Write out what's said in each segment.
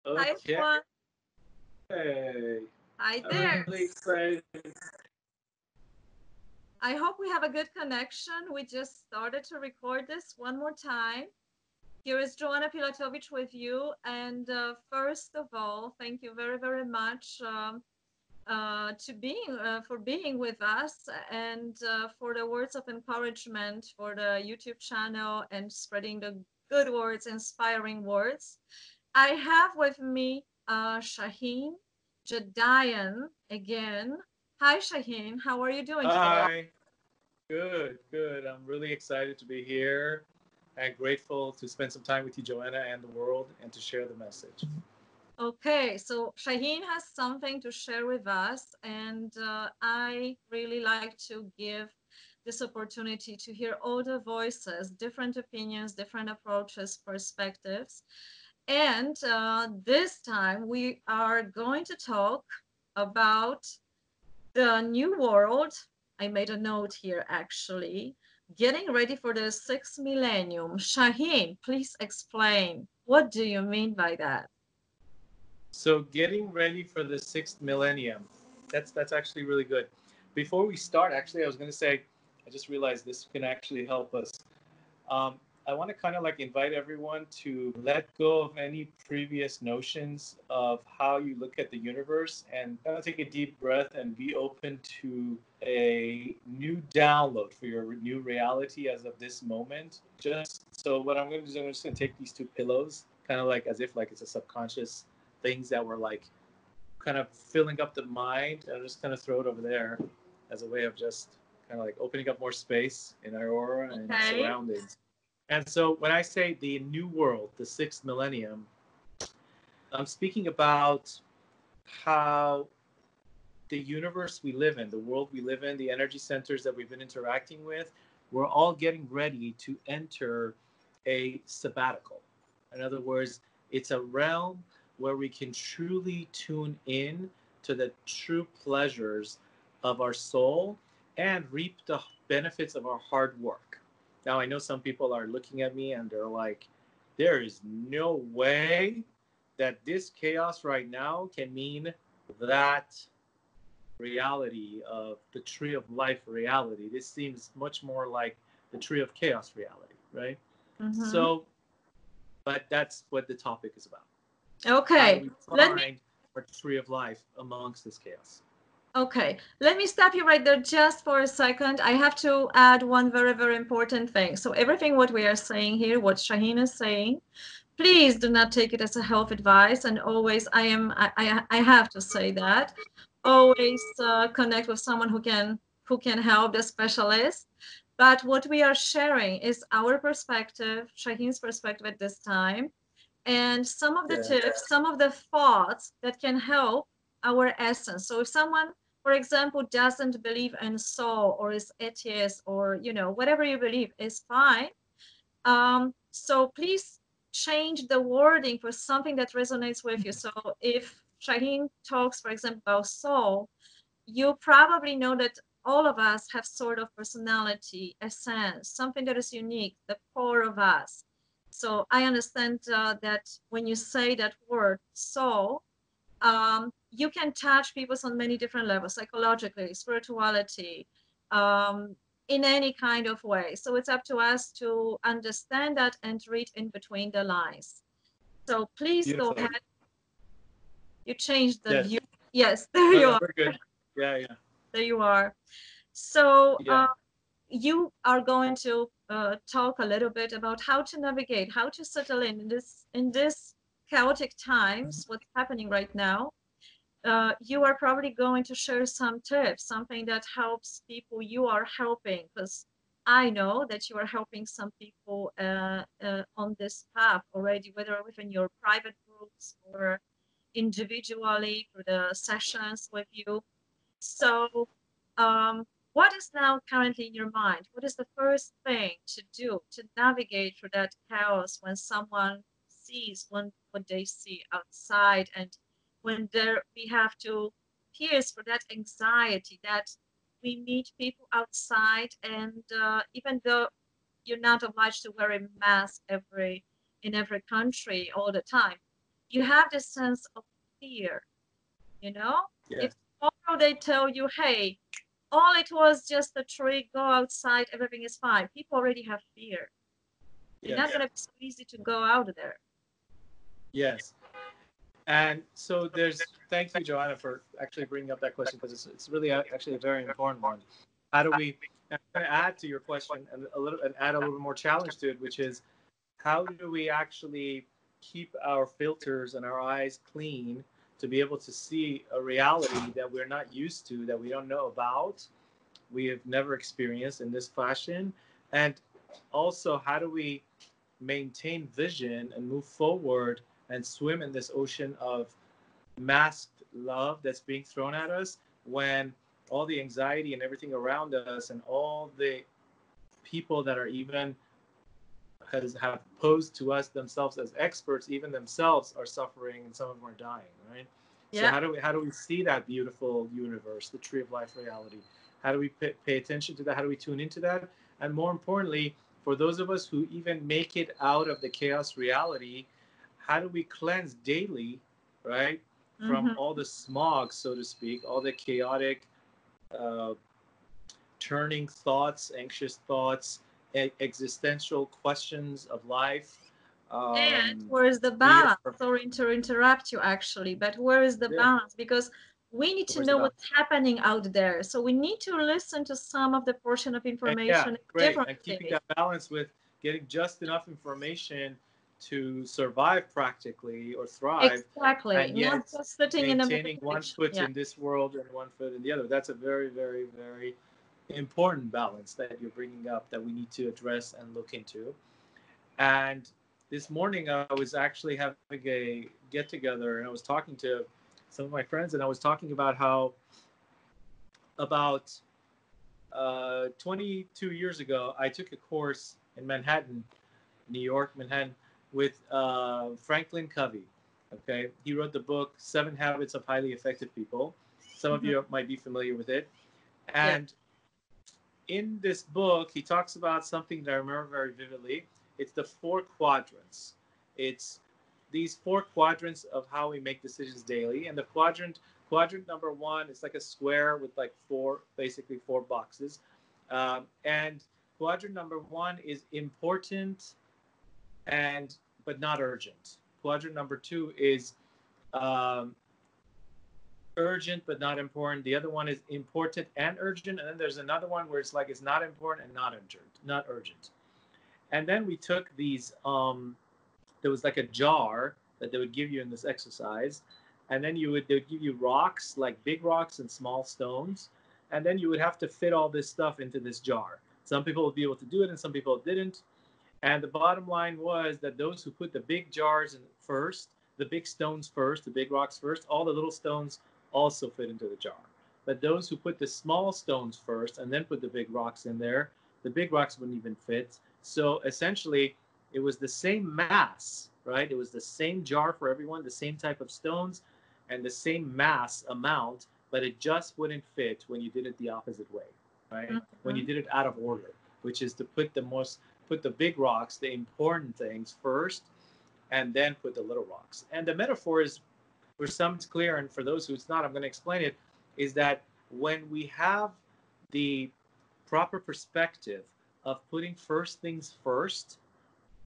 Hi, Okay. everyone. I'm Hi there. really excited. I hope we have a good connection. We just started to record this one more time. Here is Joanna Pilatovich with you. And first of all, thank you very, very much for being with us and for the words of encouragement for the YouTube channel and spreading the good words, inspiring words. I have with me Shahin Jedian again. Hi, Shahin. How are you doing today? Hi. Good, good. I'm really excited to be here and grateful to spend some time with you, Joanna, and the world, and to share the message. Okay, so Shahin has something to share with us, and I really like to give this opportunity to hear all the voices, different opinions, different approaches, perspectives. And this time we are going to talk about the new world. I made a note here actually. Getting ready for the sixth millennium. Shahin, please explain. What do you mean by that? So, getting ready for the sixth millennium. That's actually really good. Before we start, actually, I was going to say, I just realized this can actually help us. Um, I want to kind of like invite everyone to let go of any previous notions of how you look at the universe and kind of take a deep breath and be open to a new download for your new reality as of this moment. Just so what I'm going to do is I'm just going to take these two pillows, kind of like as if like it's a subconscious things that were like kind of filling up the mind, and I'm just kind of throw it over there as a way of just kind of like opening up more space in our aura and Okay. surroundings. And so when I say the new world, the sixth millennium, I'm speaking about how the universe we live in, the world we live in, the energy centers that we've been interacting with, we're all getting ready to enter a sabbatical. In other words, it's a realm where we can truly tune in to the true pleasures of our soul and reap the benefits of our hard work. Now, I know some people are looking at me and they're like, there is no way that this chaos right now can mean that reality of the tree of life reality. This seems much more like the tree of chaos reality, right? Mm-hmm. So, but that's what the topic is about. How do Okay. we Let me find our tree of life amongst this chaos? okay. Let me stop you right there just for a second. I have to add one very, very important thing. So everything what we are saying here, what Shaheen is saying, please do not take it as a health advice. And always, I have to say that. Always connect with someone who can help, the specialist. But what we are sharing is our perspective, Shaheen's perspective at this time, and some of the Yeah. tips, some of the thoughts that can help our essence. So if someone, for example, doesn't believe in soul or is atheist or whatever you believe is fine. So please change the wording for something that resonates with you. So if Shaheen talks, for example, about soul, you probably know that all of us have sort of personality, essence, something that is unique, the core of us. So I understand that when you say that word soul, you can touch people on many different levels, psychologically, spirituality, um, in any kind of way. So it's up to us to understand that and read in between the lines. So please go Beautiful. ahead. You changed the Yes. view. Yes, there No, you no, are. we're good. Yeah, yeah, There you are. So yeah. you are going to talk a little bit about how to navigate, how to settle in this chaotic times, what's happening right now. You are probably going to share some tips, something that helps people you are helping, because I know that you are helping some people on this path already, whether within your private groups or individually for the sessions with you. So, what is now currently in your mind? What is the first thing to do to navigate through that chaos when someone sees what they see outside, and when there we have to pierce for that anxiety that we meet people outside, and even though you're not obliged to wear a mask in every country all the time, you have this sense of fear, you know? Yeah. If tomorrow they tell you, hey, all it was just a trick, go outside, everything is fine. People already have fear. It's not Yes. going to be so easy to go out there. Yes. And so thank you, Joanna, for actually bringing up that question, because it's really actually a very important one. How do we, I'm going to add to your question and add a little more challenge to it, which is how do we actually keep our filters and our eyes clean to be able to see a reality that we're not used to, that we don't know about, we have never experienced in this fashion? And also, how do we maintain vision and move forward and swim in this ocean of masked love that's being thrown at us, when all the anxiety and everything around us and all the people that are even have posed to us themselves as experts, even themselves are suffering and some of them are dying, right? So Yeah. how do we see that beautiful universe, the tree of life reality? How do we pay attention to that? How do we tune into that? And more importantly, for those of us who even make it out of the chaos reality, how do we cleanse daily, right, from Mm-hmm. all the smog, so to speak, all the chaotic uh, turning thoughts, anxious thoughts, existential questions of life. And Um, where is the fear. balance? Sorry to interrupt you, actually, but where is the Yeah, balance? Because we need to where's the know balance? what's happening out there. So we need to listen to some of the portion of And yeah, information great. And keeping differently. that balance with getting just enough information to survive practically or thrive, Exactly. and Not yet just sitting in a maintaining one meditation. foot Yeah. in this world and one foot in the other. That's a very, very, very important balance that you're bringing up that we need to address and look into. And this morning, I was actually having a get together, and I was talking to some of my friends, and I was talking about how about 22 years ago, I took a course in Manhattan, New York, Manhattan, with Franklin Covey. Okay, he wrote the book Seven Habits of Highly Effective People. Some of Mm-hmm. you might be familiar with it. Yeah. And in this book, he talks about something that I remember very vividly. It's the four quadrants. It's these four quadrants of how we make decisions daily. And the quadrant number one is like a square with like basically four boxes. And quadrant number one is important and but not urgent. Quadrant number two is um, urgent but not important. The other one is important and urgent, and then there's another one where it's like it's not important and not urgent, not urgent. And then we took these. There was like a jar that they would give you in this exercise, and then they would give you rocks, like big rocks and small stones, and then you would have to fit all this stuff into this jar. Some people would be able to do it, and some people didn't. And the bottom line was that those who put the big jars in first, the big stones first, the big rocks first, all the little stones also fit into the jar. But those who put the small stones first and then put the big rocks in there, the big rocks wouldn't even fit. So essentially, it was the same mass, right? It was the same jar for everyone, the same type of stones, and the same mass amount, but it just wouldn't fit when you did it the opposite way, right? When you Mm-hmm. did it out of order, which is to put the big rocks, the important things first, and then put the little rocks. And the metaphor is, for some it's clear, and for those who it's not, I'm going to explain it, is that when we have the proper perspective of putting first things first,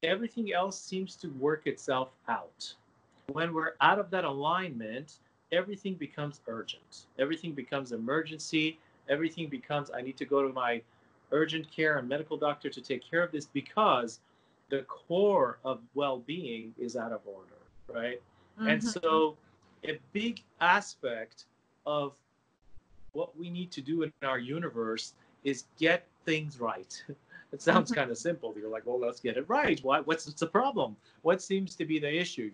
everything else seems to work itself out. When we're out of that alignment, everything becomes urgent. Everything becomes emergency. Everything becomes, I need to go to my urgent care and medical doctor to take care of this, because the core of well being is out of order, right? And Mm-hmm. so, a big aspect of what we need to do in our universe is get things right. It sounds Mm-hmm. kind of simple. You're like, well, let's get it right. What's the problem? What seems to be the issue?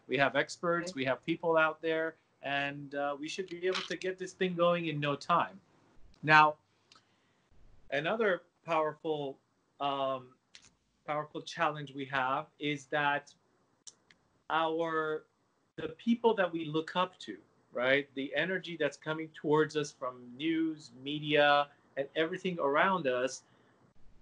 We have experts, we have people out there, and we should be able to get this thing going in no time. Now, another um, powerful challenge we have is that our the people that we look up to, right? The energy that's coming towards us from news, media, and everything around us.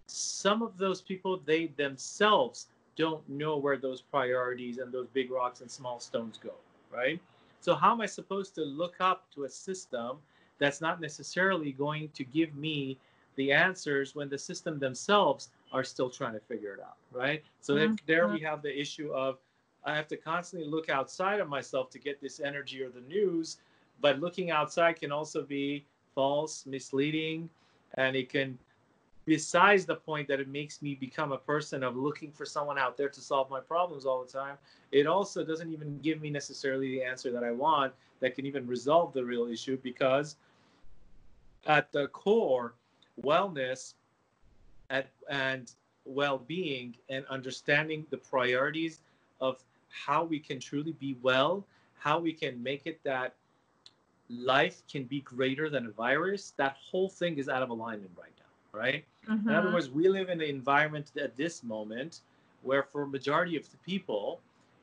Some of those people, they themselves don't know where those priorities and those big rocks and small stones go, right? So how am I supposed to look up to a system that's not necessarily going to give me the answers when the system themselves are still trying to figure it out, right? So there we have the issue of I have to constantly look outside of myself to get this energy or the news, but looking outside can also be false, misleading, and it can, besides the point that it makes me become a person of looking for someone out there to solve my problems all the time, it also doesn't even give me necessarily the answer that I want that can even resolve the real issue, because at the core, wellness and well-being and understanding the priorities of how we can truly be well, how we can make it that life can be greater than a virus, that whole thing is out of alignment right now, right? In other words, we live in an environment at this moment where for majority of the people,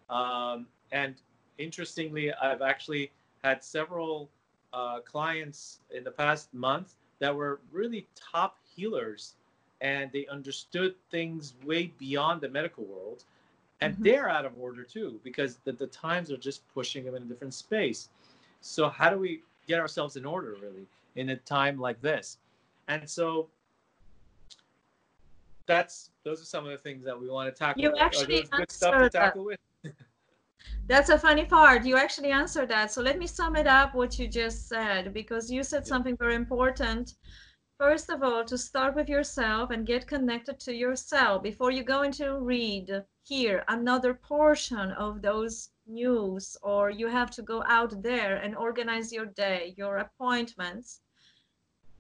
and interestingly, I've actually had several clients in the past month that were really top healers, and they understood things way beyond the medical world, and they're out of order too, because the times are just pushing them in a different space. So how do we get ourselves in order really in a time like this? And so those are some of the things that we want to tackle. You Are actually those good stuff to answered that. tackle with? That's a funny part. You actually answered that. So let me sum it up what you just said, because you said something very important. First of all, to start with yourself and get connected to yourself before you go into read, hear another portion of those news, or you have to go out there and organize your day, your appointments.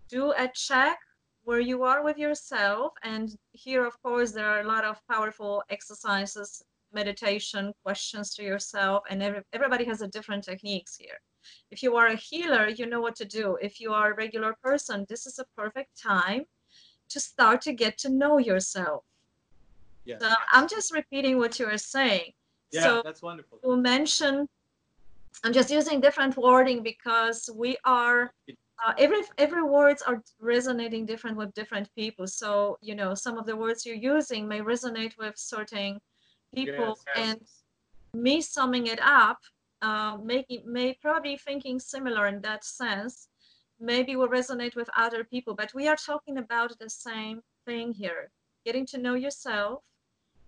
Do a check where you are with yourself. And here, of course, there are a lot of powerful exercises, meditation, questions to yourself, and everybody has a different techniques here. If you are a healer, you know what to do. If you are a regular person, this is a perfect time to start to get to know yourself. Yes. So I'm just repeating what you are saying. Yeah, So that's wonderful. to mention, I'm just using different wording because we are every words are resonating different with different people. So some of the words you're using may resonate with certain people, Yes. and me summing it up, may probably thinking similar in that sense, maybe will resonate with other people. But we are talking about the same thing here: getting to know yourself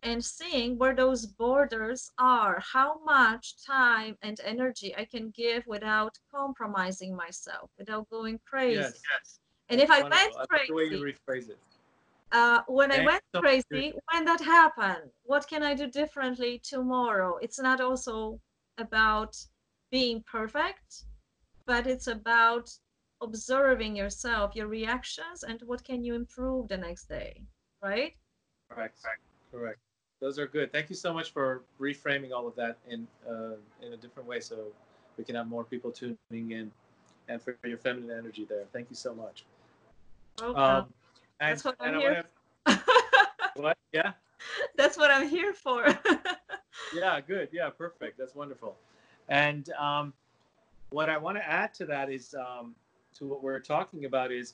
and seeing where those borders are, how much time and energy I can give without compromising myself, without going crazy. Yes. And That's if I went wonderful. I like the way you crazy, rephrase it. when I Thank went you so much. crazy, when that happened, what can I do differently tomorrow? It's not also about being perfect, but it's about observing yourself, your reactions, and what can you improve the next day, right? Correct. Correct. Those are good. Thank you so much for reframing all of that in a different way, so we can have more people tuning in, and for your feminine energy there. Thank you so much. Welcome. Um, and That's what I'm I here want to for. what? Yeah. That's what I'm here for. Yeah. Good. Yeah. Perfect. That's wonderful. And what I want to add to that is to what we're talking about is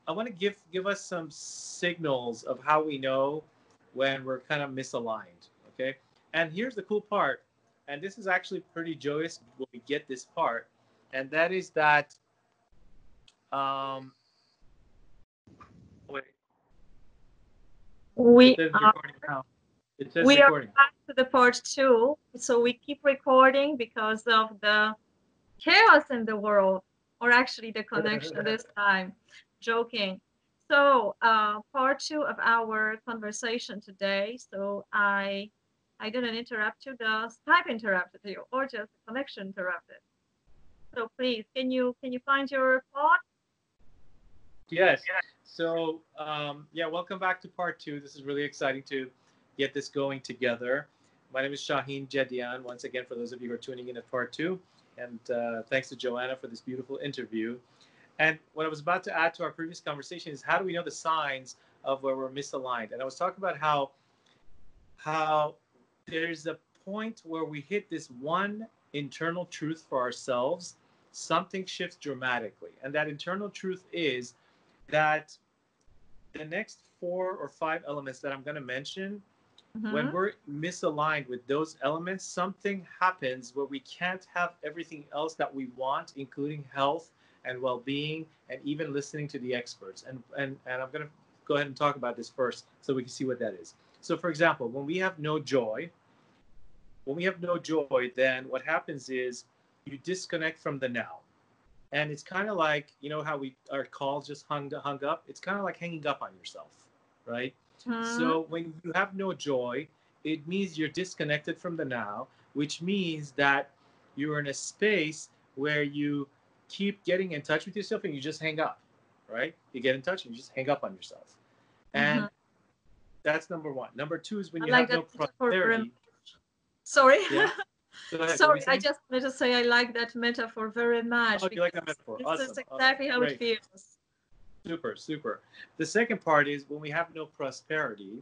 I want to give us some signals of how we know when we're kind of misaligned. Okay. And here's the cool part, and this is actually pretty joyous when we get this part, and that is that wait, it we says are recording now. It says we are recording. back to the part two. So we keep recording because of the chaos in the world, or actually the connection this time. Joking. So part two of our conversation today. So I didn't interrupt you. The Skype interrupted you, or just the connection interrupted. So please, can you find your thought? Yes. So, yeah, welcome back to part two. This is really exciting to get this going together. My name is Shahin Jedian, once again, for those of you who are tuning in at part two. And thanks to Joanna for this beautiful interview. And what I was about to add to our previous conversation is how do we know the signs of where we're misaligned? And I was talking about how there's a point where we hit this one internal truth for ourselves, something shifts dramatically. And that internal truth is that the next 4 or 5 elements that I'm going to mention When we're misaligned with those elements, something happens where we can't have everything else that we want, including health and well-being, and even listening to the experts. And I'm going to go ahead and talk about this first so we can see what that is. So, for example, when we have no joy, then what happens is you disconnect from the now. And it's kind of like, you know how our calls just hung up? It's kind of like hanging up on yourself, right? So when you have no joy, it means you're disconnected from the now, which means that you're in a space where you keep getting in touch with yourself and you just hang up, right? You get in touch and you just hang up on yourself. And that's number one. Number two is when I you like have that no metaphor very prosperity. much. Sorry. Yeah. Go ahead. What were Sorry, you I saying? just wanted to say I like that metaphor very much Oh, you like that because metaphor? this is Awesome. exactly how it Great. feels. Super, super. The second part is when we have no prosperity,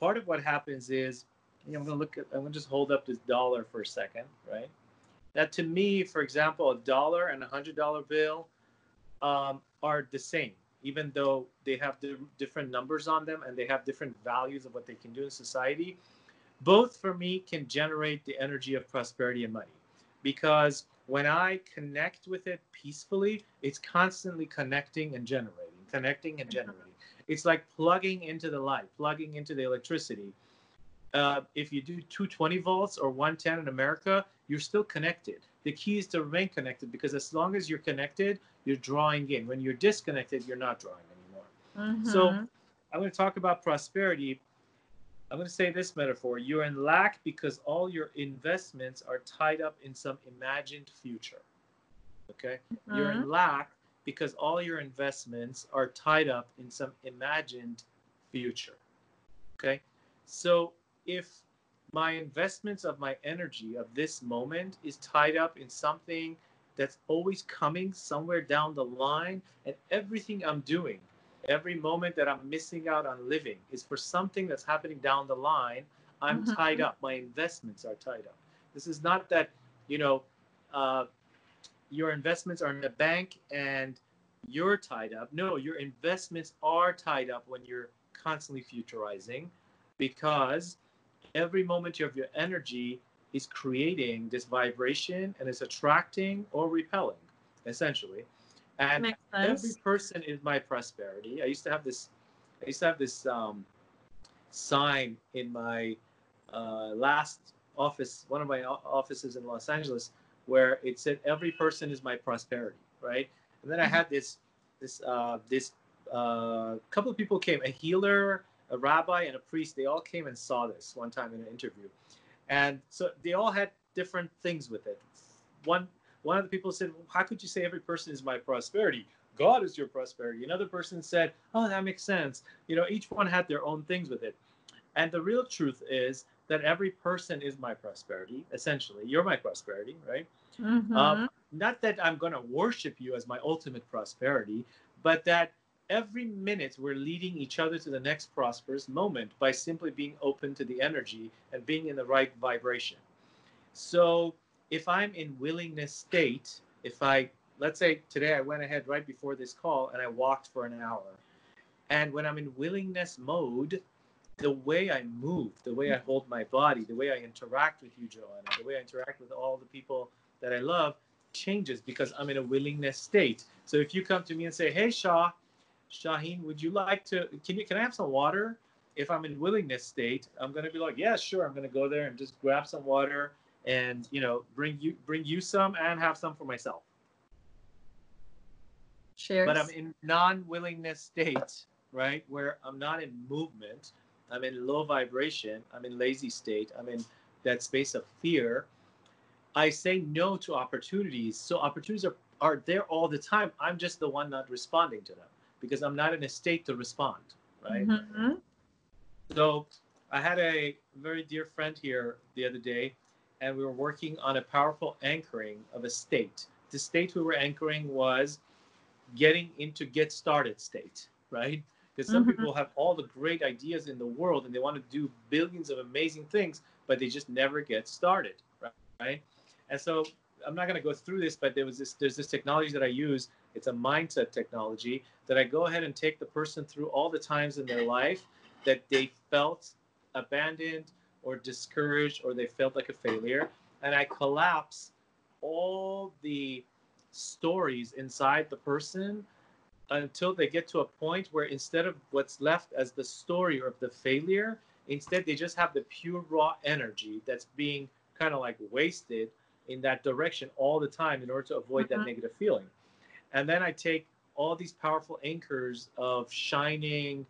part of what happens is, I'm going to just hold up this dollar for a second, right? That to me, for example, a dollar and $100 bill are the same, even though they have different numbers on them and they have different values of what they can do in society. Both for me can generate the energy of prosperity and money, because when I connect with it peacefully, it's constantly connecting and generating. It's like plugging into the light, plugging into the electricity. If you do 220 volts or 110 in America, you're still connected. The key is to remain connected, because as long as you're connected, you're drawing in. When you're disconnected, you're not drawing anymore. So I'm going to talk about prosperity. I'm going to say this metaphor. You're in lack because all your investments are tied up in some imagined future. Okay? You're in lack because all your investments are tied up in some imagined future. Okay? So if my investments of my energy of this moment is tied up in something that's always coming somewhere down the line, and everything I'm doing, every moment that I'm missing out on living is for something that's happening down the line, I'm tied up. My investments are tied up. This is not that, uh, your investments are in a bank and you're tied up. No, your investments are tied up when you're constantly futurizing, because every moment of your energy is creating this vibration and it's attracting or repelling, essentially. And Makes every sense. person is my prosperity. I used to have this sign in my last office, one of my offices in Los Angeles, where it said, "Every person is my prosperity." Right, and then I had this couple of people came, a healer, a rabbi, and a priest. They all came and saw this one time in an interview, and so they all had different things with it. One one of the people said, well, "How could you say every person is my prosperity? God is your prosperity." Another person said, "Oh, that makes sense." Each one had their own things with it. And the real truth is that every person is my prosperity, essentially. You're my prosperity, right? Not that I'm going to worship you as my ultimate prosperity, but that every minute we're leading each other to the next prosperous moment by simply being open to the energy and being in the right vibration. So if I'm in willingness state, let's say today I went ahead right before this call and I walked for an hour. And when I'm in willingness mode, the way I move, the way I hold my body, the way I interact with you, Joanna, the way I interact with all the people that I love changes, because I'm in a willingness state. So if you come to me and say, "Hey, Shahin, would you like to, can I have some water?" If I'm in willingness state, I'm going to be like, "Yeah, sure." I'm going to go there and just grab some water and, bring you some and have some for myself. But I'm Cheers. in non-willingness state, right? Where I'm not in movement. I'm in low vibration. I'm in lazy state. I'm in that space of fear. I say no to opportunities. So opportunities are there all the time. I'm just the one not responding to them because I'm not in a state to respond, right? So I had a very dear friend here the other day, and we were working on a powerful anchoring of a state. The state we were anchoring was getting into get started state, right? Because some people have all the great ideas in the world and they want to do billions of amazing things, but they just never get started, right? And so I'm not going to go through this, but there's this technology that I use. It's a mindset technology that I go ahead and take the person through all the times in their life that they felt abandoned or discouraged, or they felt like a failure. And I collapse all the stories inside the person until they get to a point where instead of what's left as the story of the failure, instead they just have the pure raw energy that's being kind of like wasted in that direction all the time in order to avoid that negative feeling. And then I take all these powerful anchors of shining,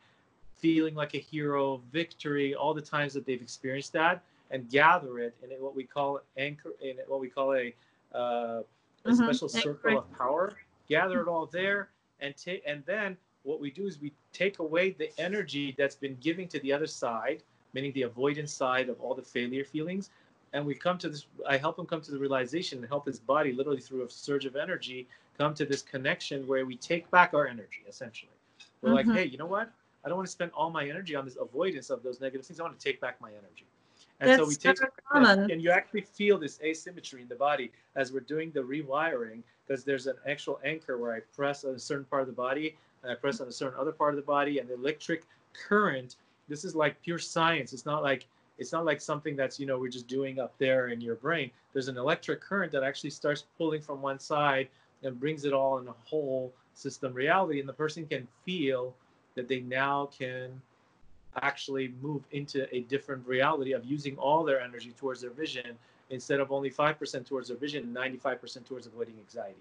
feeling like a hero, victory, all the times that they've experienced that, and gather it in what we call anchor, in what we call a special circle of power. Gather it all there, and then what we do is we take away the energy that's been giving to the other side, meaning the avoidance side of all the failure feelings, and we come to this. I help them come to the realization and help his body, literally through a surge of energy, come to this connection where we take back our energy. Essentially, we're like, hey, you know what? I don't want to spend all my energy on this avoidance of those negative things. I want to take back my energy. And That's so we take, common. and you actually feel this asymmetry in the body as we're doing the rewiring, because there's an actual anchor where I press on a certain part of the body and I press on a certain other part of the body, and the electric current. This is like pure science. It's not like something that's, we're just doing up there in your brain. There's an electric current that actually starts pulling from one side and brings it all in a whole system reality, and the person can feel that they now can actually move into a different reality of using all their energy towards their vision, instead of only 5% towards their vision and 95% towards avoiding anxiety.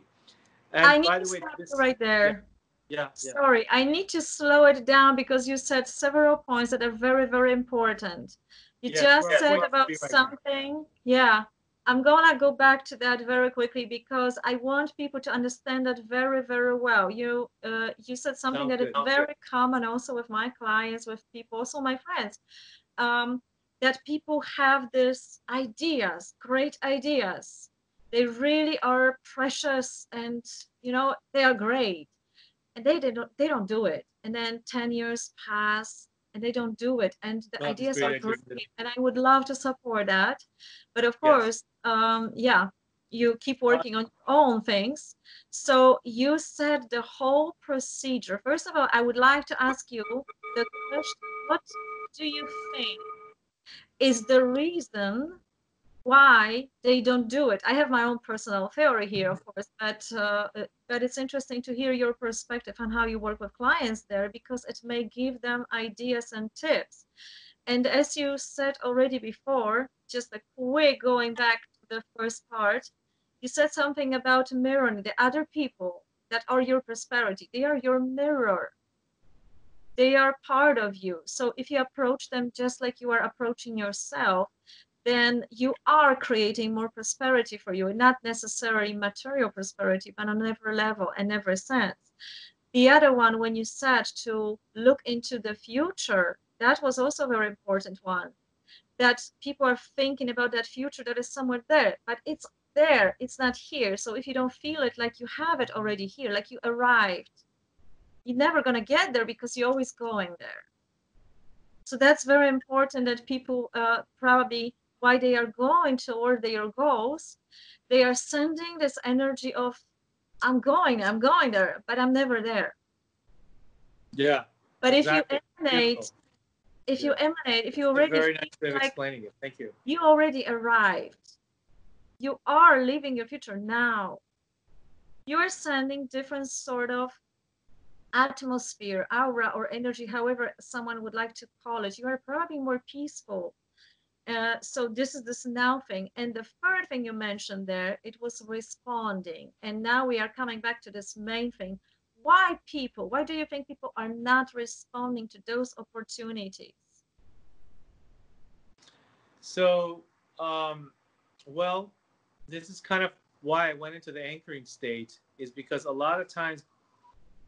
And I need by to the way, stop this you right there. yeah. Sorry, I need to slow it down because you said several points that are very, very important. You just said about something. Yeah, I'm gonna go back to that very quickly because I want people to understand that very, very well. You said something that is very common also with my clients, with people, also my friends, that people have these ideas, great ideas. They really are precious, and they are great, and they don't do it, and then 10 years pass and they don't do it, and the ideas are great, and I would love to support that, but of course, you keep working on your own things. So you said the whole procedure. First of all, I would like to ask you the question: what do you think is the reason why they don't do it? I have my own personal theory here, of course, but it's interesting to hear your perspective on how you work with clients there, because it may give them ideas and tips. And as you said already before, just a quick going back to the first part, you said something about mirroring the other people that are your prosperity. They are your mirror. They are part of you. So if you approach them just like you are approaching yourself, then you are creating more prosperity for you, not necessarily material prosperity, but on every level and every sense. The other one, when you said to look into the future, that was also a very important one, that people are thinking about that future that is somewhere there, but it's there, it's not here. So if you don't feel it like you have it already here, like you arrived, you're never going to get there because you're always going there. So that's very important, that people probably, why they are going toward their goals, they are sending this energy of, I'm going there, but I'm never there. Yeah. But exactly. if you already very nice way feel of like explaining it. Thank you. You already arrived. You are living your future now. You are sending different sort of atmosphere, aura, or energy, however someone would like to call it. You are probably more peaceful. So this is this now thing. And the third thing you mentioned there, it was responding. And now we are coming back to this main thing. Why do you think people are not responding to those opportunities? So, well, this is kind of why I went into the anchoring state, is because a lot of times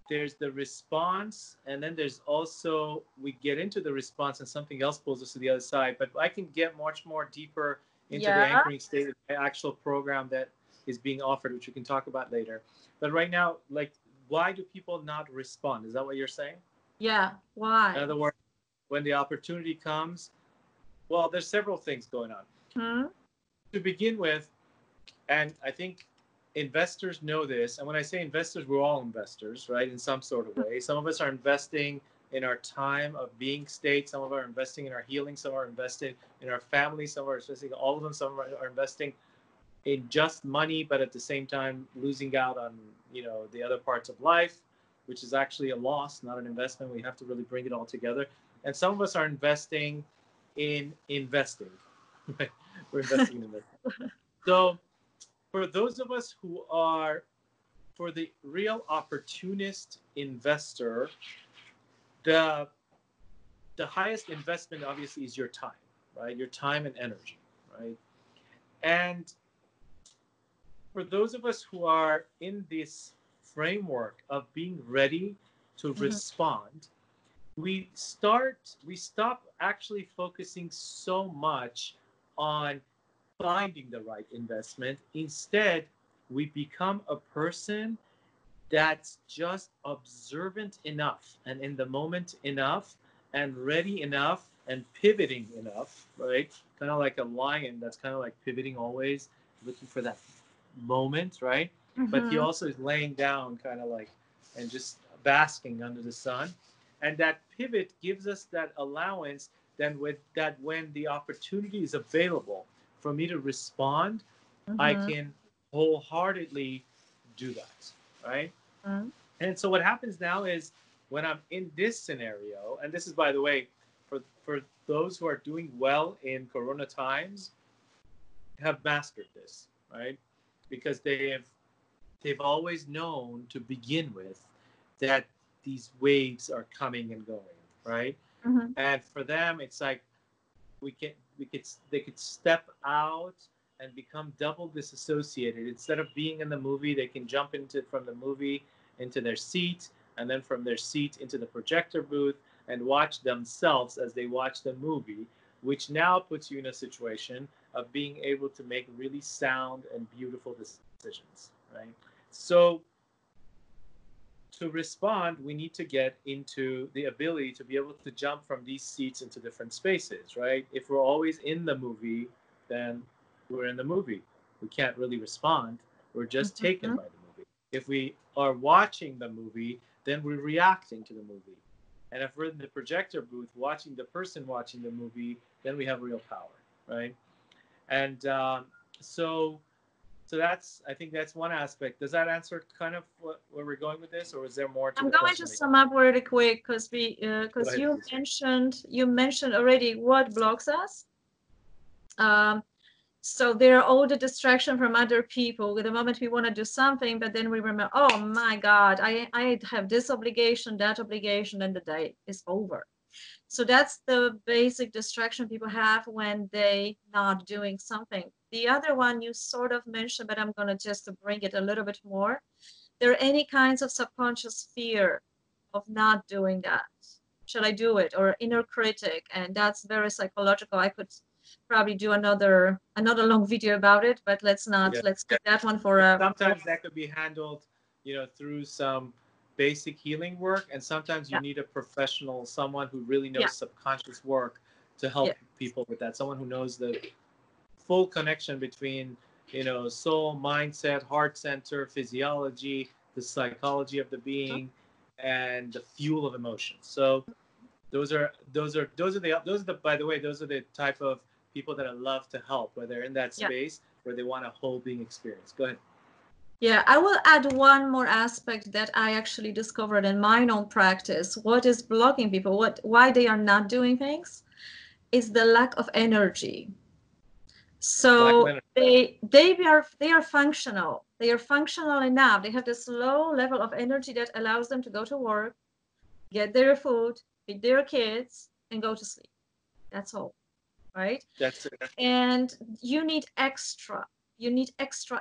there's the response, and then there's also, we get into the response and something else pulls us to the other side. But I can get much more deeper into the anchoring state of the actual program that is being offered, which we can talk about later. But right now, like, why do people not respond? Is that what you're saying? Yeah, why? In other words, when the opportunity comes, well, there's several things going on. To begin with, and I think investors know this, and when I say investors, we're all investors, right, in some sort of way. Some of us are investing in our time of being state. Some of us are investing in our healing. Some are investing in our family. Some are investing, all of them. Some are investing in just money, but at the same time losing out on, the other parts of life, which is actually a loss, not an investment. We have to really bring it all together. And some of us are investing in investing. We're investing in investing. So for those of us who are, for the real opportunist investor, the highest investment obviously is your time, right? Your time and energy, right? And for those of us who are in this framework of being ready to respond, we stop actually focusing so much on finding the right investment. Instead, we become a person that's just observant enough and in the moment enough and ready enough and pivoting enough, right? Kind of like a lion that's kind of like pivoting always, looking for that moment, right? But he also is laying down kind of like and just basking under the sun. And that pivot gives us that allowance then with that when the opportunity is available for me to respond, I can wholeheartedly do that, right? And so what happens now is when I'm in this scenario, and this is, by the way, for those who are doing well in Corona times, have mastered this, right? Because they've always known to begin with that these waves are coming and going, right? And for them, it's like they could step out and become double disassociated. Instead of being in the movie, they can jump from the movie into their seat, and then from their seat into the projector booth and watch themselves as they watch the movie, which now puts you in a situation of being able to make really sound and beautiful decisions, right? So to respond, we need to get into the ability to be able to jump from these seats into different spaces, right? If we're always in the movie, then we're in the movie. We can't really respond. We're just taken by the movie. If we are watching the movie, then we're reacting to the movie. And if we're in the projector booth watching the person watching the movie, then we have real power, right? And so I think that's one aspect. Does that answer kind of where we're going with this, or is there more to I'm the going question? to sum up really quick because Ahead, you mentioned already what blocks us. So there are all the distraction from other people. With the moment we want to do something, but then we remember, oh my God, I have this obligation, that obligation, and the day is over. So that's the basic distraction people have when they not doing something. The other one you sort of mentioned, but I'm going to just bring it a little bit more. There are any kinds of subconscious fear of not doing that. Shall I do it? Or inner critic, and that's very psychological. I could probably do another long video about it, but let's not. Yeah. Let's keep that one for a. Sometimes that could be handled, through some basic healing work, and sometimes you need a professional, someone who really knows subconscious work to help people with that. Someone who knows the full connection between, soul, mindset, heart center, physiology, the psychology of the being, and the fuel of emotions. So those are the by the way, those are the type of people that I love to help, where they're in that space where they want a whole being experience. Go ahead. Yeah, I will add one more aspect that I actually discovered in my own practice. What is blocking people? Why they are not doing things is the lack of energy. So they are functional. They are functional enough. They have this low level of energy that allows them to go to work, get their food, feed their kids, and go to sleep. That's all, right? That's it. And you need extra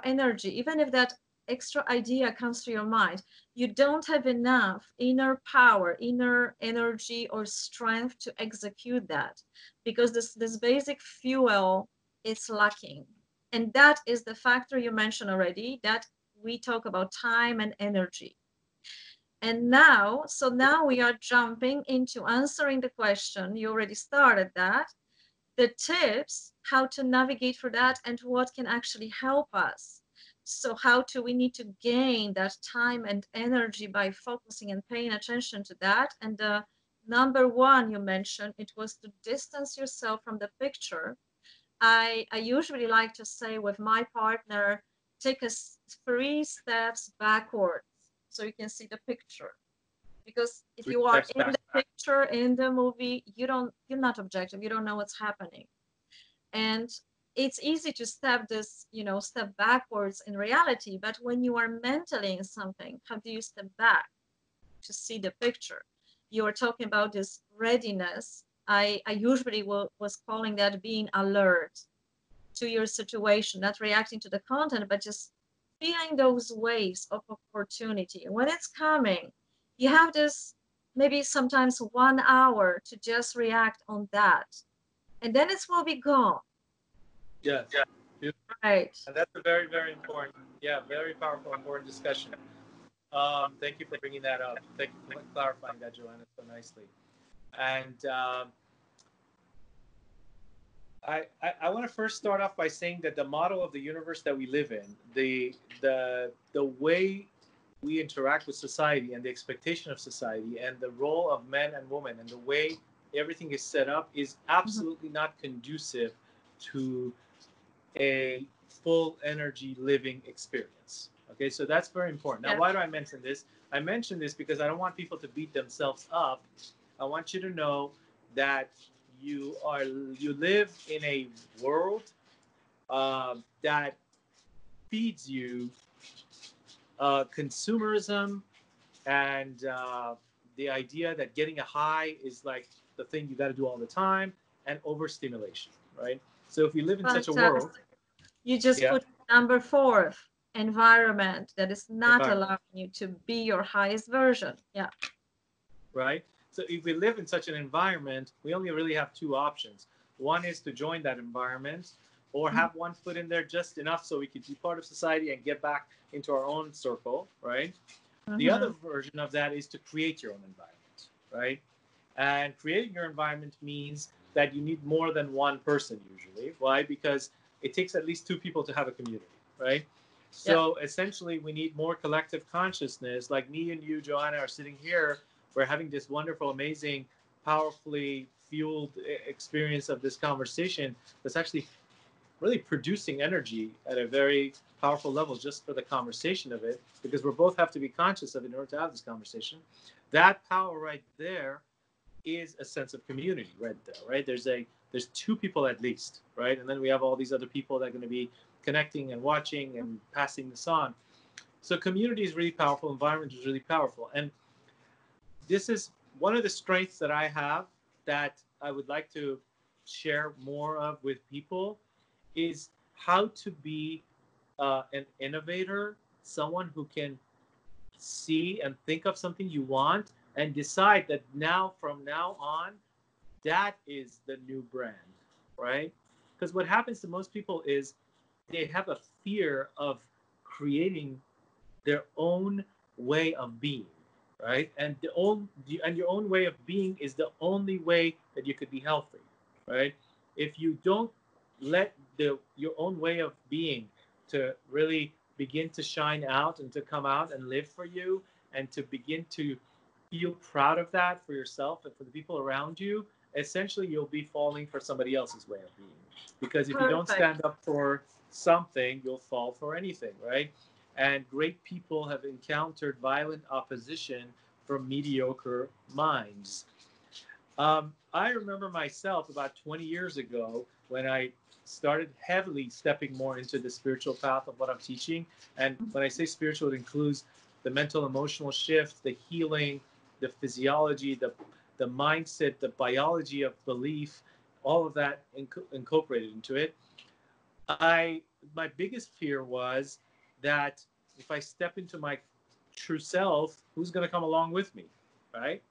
energy, even if that extra idea comes to your mind. You don't have enough inner power, inner energy, or strength to execute that, because this basic fuel is lacking. And that is the factor you mentioned already, that we talk about time and energy. And now we are jumping into answering the question. You already started that. The tips, how to navigate for that, and what can actually help us. So we need to gain that time and energy by focusing and paying attention to that. And number one you mentioned, it was to distance yourself from the picture. I usually like to say with my partner, take 3 steps backwards so you can see the picture. Because if Three you are steps in back. the picture, in the movie, you're not objective. You don't know what's happening. And it's easy to step backwards in reality. But when you are mentally in something, how do you step back to see the picture? You were talking about this readiness. I usually was calling that being alert to your situation, not reacting to the content, but just feeling those waves of opportunity. And when it's coming, you have this maybe sometimes 1 hour to just react on that. And then it will be gone. Yes. Right. And that's a very, very important, yeah, very powerful, important discussion. Thank you for bringing that up. Thank you for clarifying that, Joanna, so nicely. And I want to first start off by saying that the model of the universe that we live in, the way we interact with society and the expectation of society and the role of men and women and the way everything is set up is absolutely not conducive to a full energy living experience. Okay, so that's very important. Now, Yeah. why do I mention this? I mention this because I don't want people to beat themselves up. I want you to know that you live in a world that feeds you consumerism and the idea that getting a high is like the thing you got to do all the time, and overstimulation, right? So if we live in such a world, Fantastic. You just yeah, put number 4, environment that is not environment, allowing you to be your highest version. Yeah. right? So if we live in such an environment, we only really have two options. One is to join that environment or Mhm. have one foot in there just enough so we could be part of society and get back into our own circle, right? The other Mhm. version of that is to create your own environment, right? And creating your environment means that you need more than one person usually. Why? Because it takes at least two people to have a community, right? Yeah. So essentially, we need more collective consciousness. Like me and you, Joanna, are sitting here. We're having this wonderful, amazing, powerfully fueled experience of this conversation that's actually really producing energy at a very powerful level just for the conversation of it, because we both have to be conscious of it in order to have this conversation. That power right there is a sense of community right there, right? There's two people at least, right? And then we have all these other people that are going to be connecting and watching and passing this on. So community is really powerful, environment is really powerful. And this is one of the strengths that I have that I would like to share more of with people is how to be an innovator, someone who can see and think of something you want and decide that now from now on that is the new brand, right? Because what happens to most people is they have a fear of creating their own way of being, right? And your own way of being is the only way that you could be healthy, right? If you don't let your own way of being to really begin to shine out and to come out and live for you and to begin to feel proud of that for yourself and for the people around you, essentially you'll be falling for somebody else's way of being. Because if you don't Perfect. stand up for something, you'll fall for anything, right? And great people have encountered violent opposition from mediocre minds. I remember myself about 20 years ago when I started heavily stepping more into the spiritual path of what I'm teaching. And when I say spiritual, it includes the mental emotional shift, the healing, the physiology, the mindset, the biology of belief, all of that incorporated into it. I My biggest fear was that if I step into my true self, who's going to come along with me, right?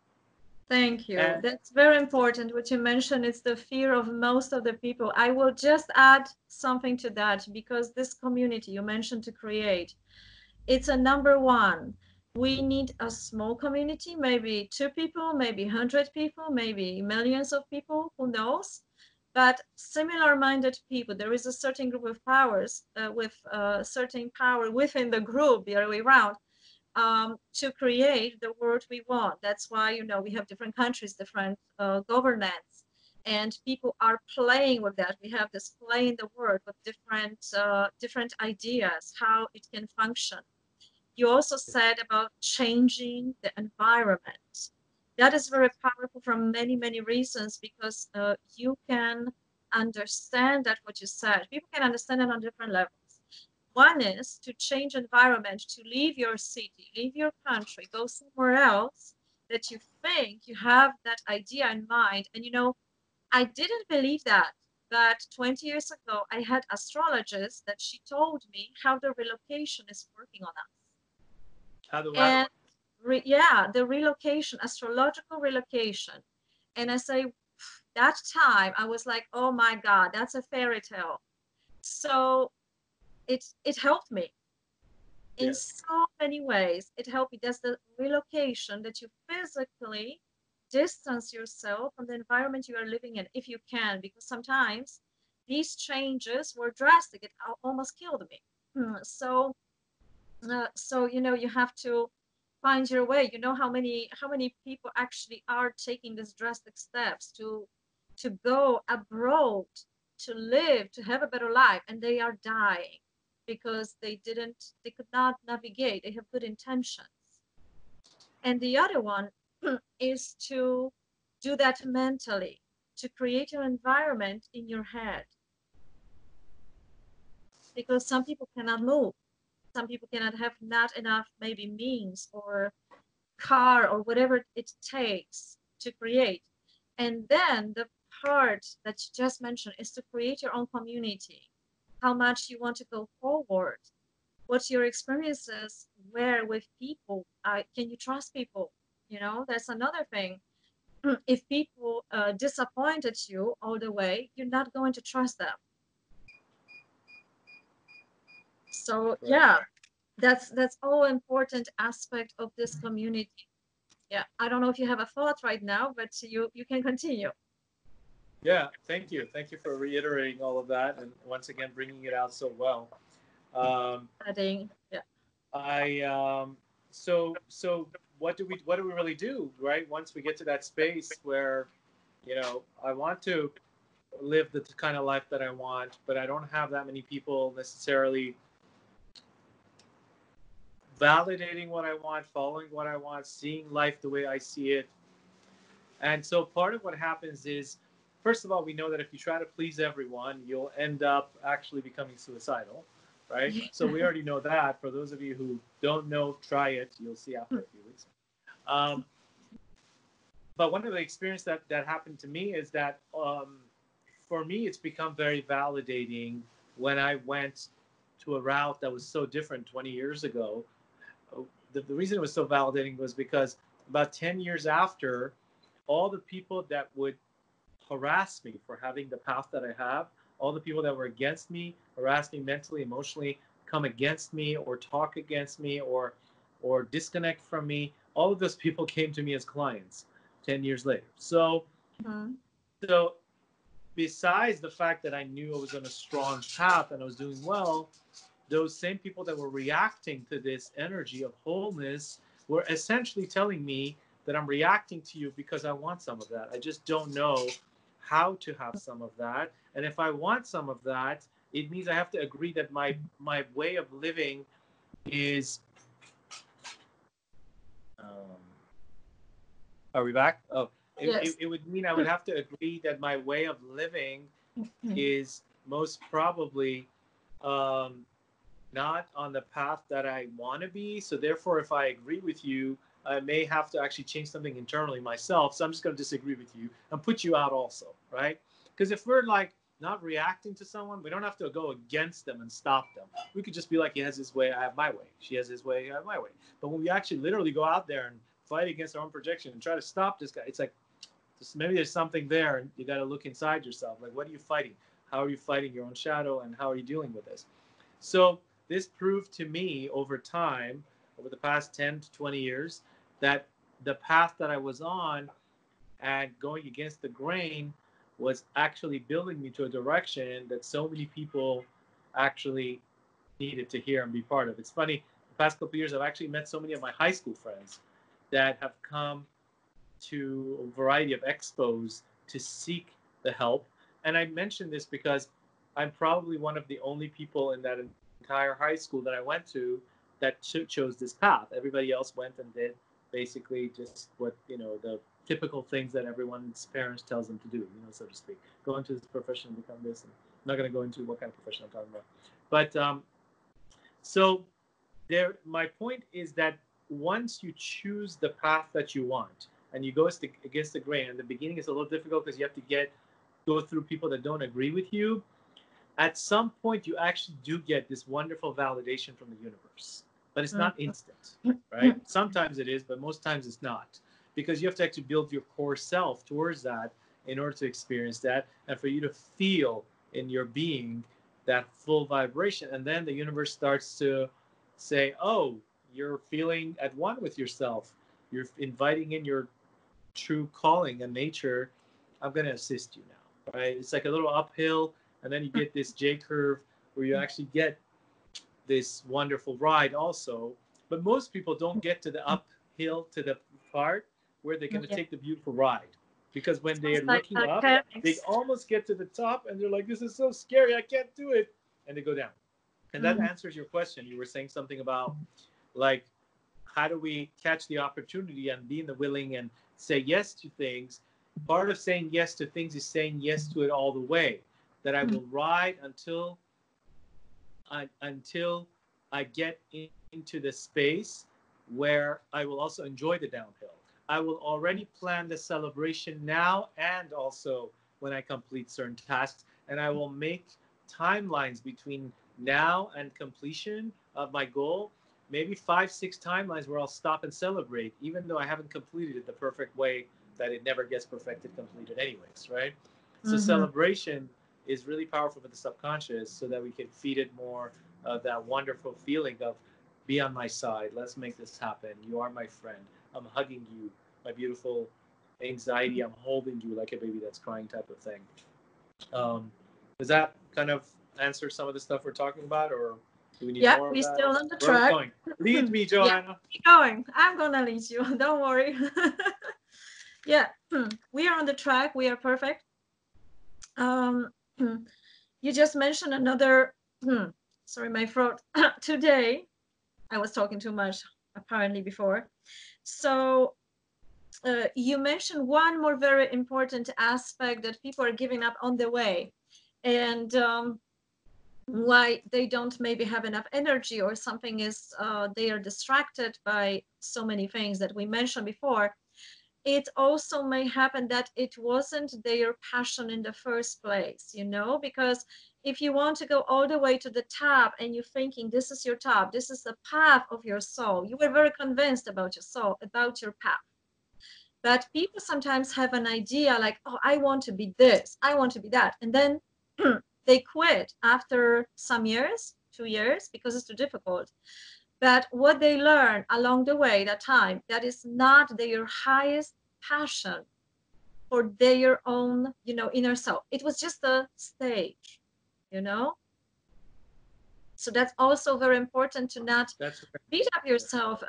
Thank you. And That's very important. What you mentioned is the fear of most of the people. I will just add something to that because this community you mentioned to create, it's a number one. We need a small community, maybe 2 people, maybe 100 people, maybe millions of people, who knows? But similar-minded people, there is a certain group of powers with certain power within the group, the other way around, to create the world we want. That's why, you know, we have different countries, different governance, and people are playing with that. We have this play in the world with different ideas, how it can function. You also said about changing the environment. That is very powerful for many, many reasons because you can understand that what you said. People can understand it on different levels. One is to change environment, to leave your city, leave your country, go somewhere else that you think you have that idea in mind. And you know, I didn't believe that. But 20 years ago, I had astrologist that she told me how the relocation is working on us. How the what? And yeah, the relocation, astrological relocation. And I say, that time I was like, oh my God, that's a fairy tale. So it helped me in Yes. so many ways. It helped me. That's the relocation that you physically distance yourself from the environment you are living in, if you can, because sometimes these changes were drastic. It almost killed me. So you know, you have to find your way. You know how many people actually are taking these drastic steps to go abroad, to live, to have a better life, and they are dying because they could not navigate. They have good intentions. And the other one is to do that mentally, to create an environment in your head, because some people cannot move. Some people cannot have not enough maybe means or car or whatever it takes to create. And then the part that you just mentioned is to create your own community. How much you want to go forward, what your experiences were with people. Can you trust people? You know, that's another thing. If people disappointed you all the way, you're not going to trust them. So Right. yeah, that's all important aspect of this community. Yeah, I don't know if you have a thought right now, but you can continue. Yeah. Thank you. Thank you for reiterating all of that and once again bringing it out so well. Um, Adding, yeah. I so what do we really do, right? Once we get to that space where, I want to live the kind of life that I want, but I don't have that many people necessarily validating what I want, following what I want, seeing life the way I see it. And so part of what happens is, first of all, we know that if you try to please everyone, you'll end up actually becoming suicidal, right? So we already know that. For those of you who don't know, try it. You'll see after a few weeks. Um, but one of the experiences that happened to me is that for me, it's become very validating when I went to a route that was so different 20 years ago. The reason it was so validating was because about 10 years after, all the people that would harass me for having the path that I have, all the people that were against me, harass me mentally, emotionally, come against me or talk against me or disconnect from me, all of those people came to me as clients 10 years later. Mhm. So besides the fact that I knew I was on a strong path and I was doing well, those same people that were reacting to this energy of wholeness were essentially telling me that I'm reacting to you because I want some of that. I just don't know how to have some of that. And if I want some of that, it means I have to agree that my way of living is. Um, are we back? Oh, it, it, Yes. it would mean I would have to agree that my way of living Mhm. is most probably um, not on the path that I want to be. So therefore, if I agree with you, I may have to actually change something internally myself. So I'm just going to disagree with you and put you out also, right? Because if we're like not reacting to someone, we don't have to go against them and stop them. We could just be like, he has his way, I have my way. She has his way, I have my way. But when we actually literally go out there and fight against our own projection and try to stop this guy, it's like, maybe there's something there and you got to look inside yourself. Like, what are you fighting? How are you fighting your own shadow and how are you dealing with this? So this proved to me over time, over the past 10 to 20 years, that the path that I was on and going against the grain was actually building me to a direction that so many people actually needed to hear and be part of. It's funny, the past couple of years, I've actually met so many of my high school friends that have come to a variety of expos to seek the help. And I mention this because I'm probably one of the only people in that entire high school that I went to that chose this path. Everybody else went and did basically just what, the typical things that everyone's parents tells them to do, so to speak. Go into this profession and become this. And I'm not going to go into what kind of profession I'm talking about. But so my point is that once you choose the path that you want and you go against the grain, and the beginning is a little difficult because you have to go through people that don't agree with you. At some point, you actually do get this wonderful validation from the universe, but it's not instant, right? Sometimes it is, but most times it's not, because you have to actually build your core self towards that in order to experience that, and for you to feel in your being that full vibration. And then the universe starts to say, oh, you're feeling at one with yourself. You're inviting in your true calling and nature. I'm going to assist you now, right? It's like a little uphill, and then you get this J curve where you actually get this wonderful ride also. But most people don't get to the uphill, to the part where they're going to take the beautiful ride. Because when they're looking up, they almost get to the top and they're like, this is so scary, I can't do it. And they go down. And that answers your question. You were saying something about, like, how do we catch the opportunity and be in the willing and say yes to things? Part of saying yes to things is saying yes to it all the way. That I will ride until I get into the space where I will also enjoy the downhill. I will already plan the celebration now and also when I complete certain tasks, and I will make timelines between now and completion of my goal, maybe 5-6 timelines where I'll stop and celebrate, even though I haven't completed it the perfect way, that it never gets perfected, completed anyways, right? So celebration is really powerful for the subconscious, so that we can feed it more of that wonderful feeling of, be on my side, let's make this happen, you are my friend, I'm hugging you, my beautiful anxiety, I'm holding you like a baby that's crying, type of thing. Does that kind of answer some of the stuff we're talking about, or do we need more of that? Yeah, we're still on the track. Lead me, Joanna. Keep going. I'm gonna lead you. Don't worry. Yeah, we are on the track. We are perfect. You just mentioned another. Sorry, my throat. Today, I was talking too much apparently before. So you mentioned one more very important aspect, that people are giving up on the way, and why they don't maybe have enough energy, or something is they are distracted by so many things that we mentioned before. It also may happen that it wasn't their passion in the first place, because if you want to go all the way to the top and you're thinking this is your top, this is the path of your soul, you were very convinced about your soul, about your path. But people sometimes have an idea like, oh, I want to be this, I want to be that. And then they quit after some years, 2 years, because it's too difficult. But what they learn along the way, that time, that is not their highest passion for their own, inner self. It was just a stage, So that's also very important, to not beat up yourself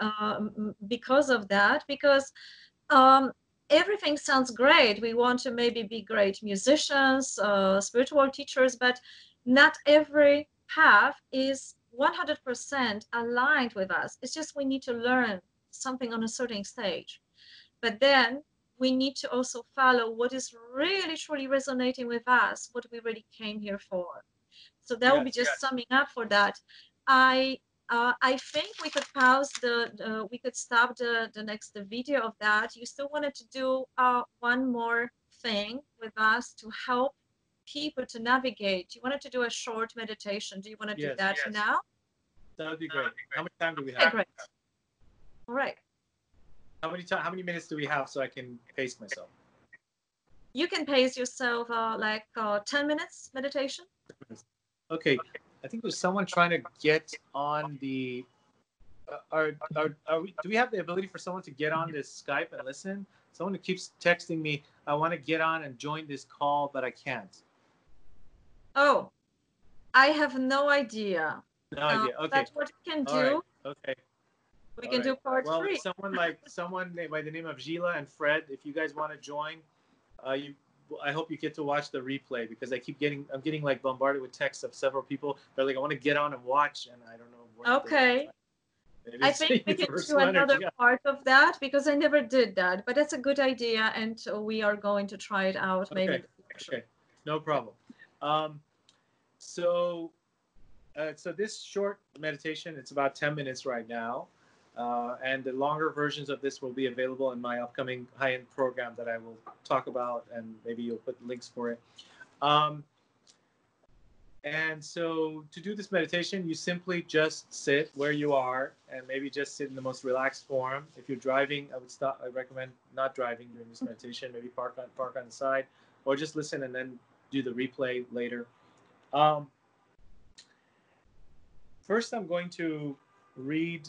because of that, because everything sounds great. We want to maybe be great musicians, spiritual teachers, but not every path is 100% aligned with us. It's just we need to learn something on a certain stage. But then we need to also follow what is really, truly resonating with us, what we really came here for. So that will be just summing up for that. I think we could pause we could stop the next video of that. You still wanted to do one more thing with us to help people to navigate. You wanted to do a short meditation. Do you want to do that now? That would be great. How much time do we have? Okay, great. All right. How many minutes do we have so I can pace myself? You can pace yourself 10 minutes meditation. Okay. I think there's someone trying to get on the. Do we have the ability for someone to get on this Skype and listen? Someone who keeps texting me, I want to get on and join this call, but I can't. Oh, I have no idea. No idea. Okay. That's what we can All right. do. Okay. We All can right. do part Well, three. someone by the name of Gila and Fred, if you guys want to join, you I hope you get to watch the replay because I'm getting like bombarded with texts of several people. They're like, I want to get on and watch, and I don't know what Okay. maybe I it's think we the can first do one or another yeah. part of that because I never did that, but that's a good idea, and we are going to try it out maybe in Okay. the future. Okay. No problem. Um, so so this short meditation, it's about 10 minutes right now. And the longer versions of this will be available in my upcoming high-end program that I will talk about, and maybe you'll put links for it. And so to do this meditation, you simply just sit where you are and maybe just sit in the most relaxed form. If you're driving, I recommend not driving during this meditation. Maybe park on the side, or just listen and then do the replay later. First, I'm going to read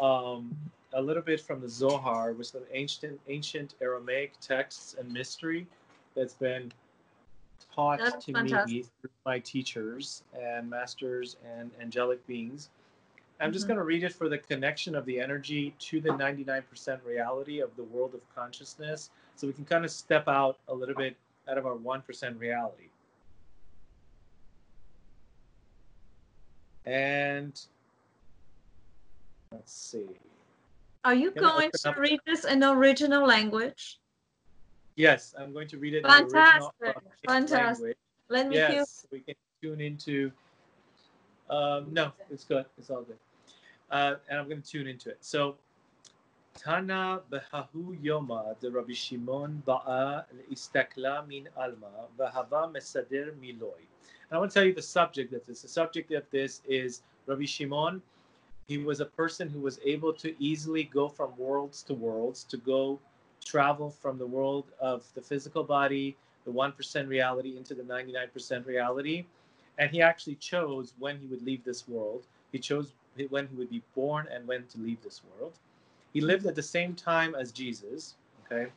a little bit from the Zohar, which is an ancient Aramaic texts and mystery that's been taught That's to me fantastic. through my teachers and masters and angelic beings. I'm just Mhm. going to read it for the connection of the energy to the 99% reality of the world of consciousness, so we can kind of step out a little bit out of our 1% reality. And let's see. Are you I'm going to going open to up. read this in original language? Yes, I'm going to read it in the original Fantastic. Fantastic. language. Let me hear. Yes, we can tune into. No, it's good. It's all good. And I'm going to tune into it. So, Tana behahu yoma de Rabbi Shimon ba'a istakla min alma v'hava mesader miloi. And I want to tell you the subject of this. The subject of this is Rabbi Shimon. He was a person who was able to easily go from worlds to worlds, to go travel from the world of the physical body, the 1% reality, into the 99% reality. And he actually chose when he would leave this world. He chose when he would be born and when to leave this world. He lived at the same time as Jesus. Okay,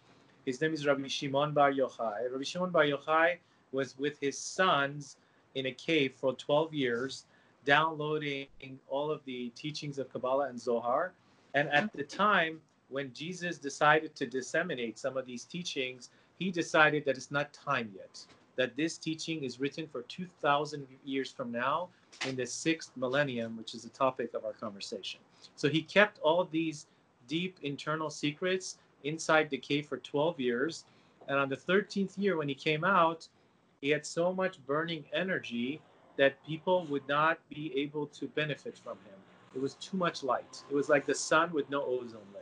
his name is Rabbi Shimon Bar Yochai. Rabbi Shimon Bar Yochai was with his sons in a cave for 12 years, downloading all of the teachings of Kabbalah and Zohar. And at the time when Jesus decided to disseminate some of these teachings, he decided that it's not time yet, that this teaching is written for 2,000 years from now in the sixth millennium, which is the topic of our conversation. So he kept all of these deep internal secrets inside the cave for 12 years. And on the 13th year, when he came out, he had so much burning energy that people would not be able to benefit from him. It was too much light. It was like the sun with no ozone layer.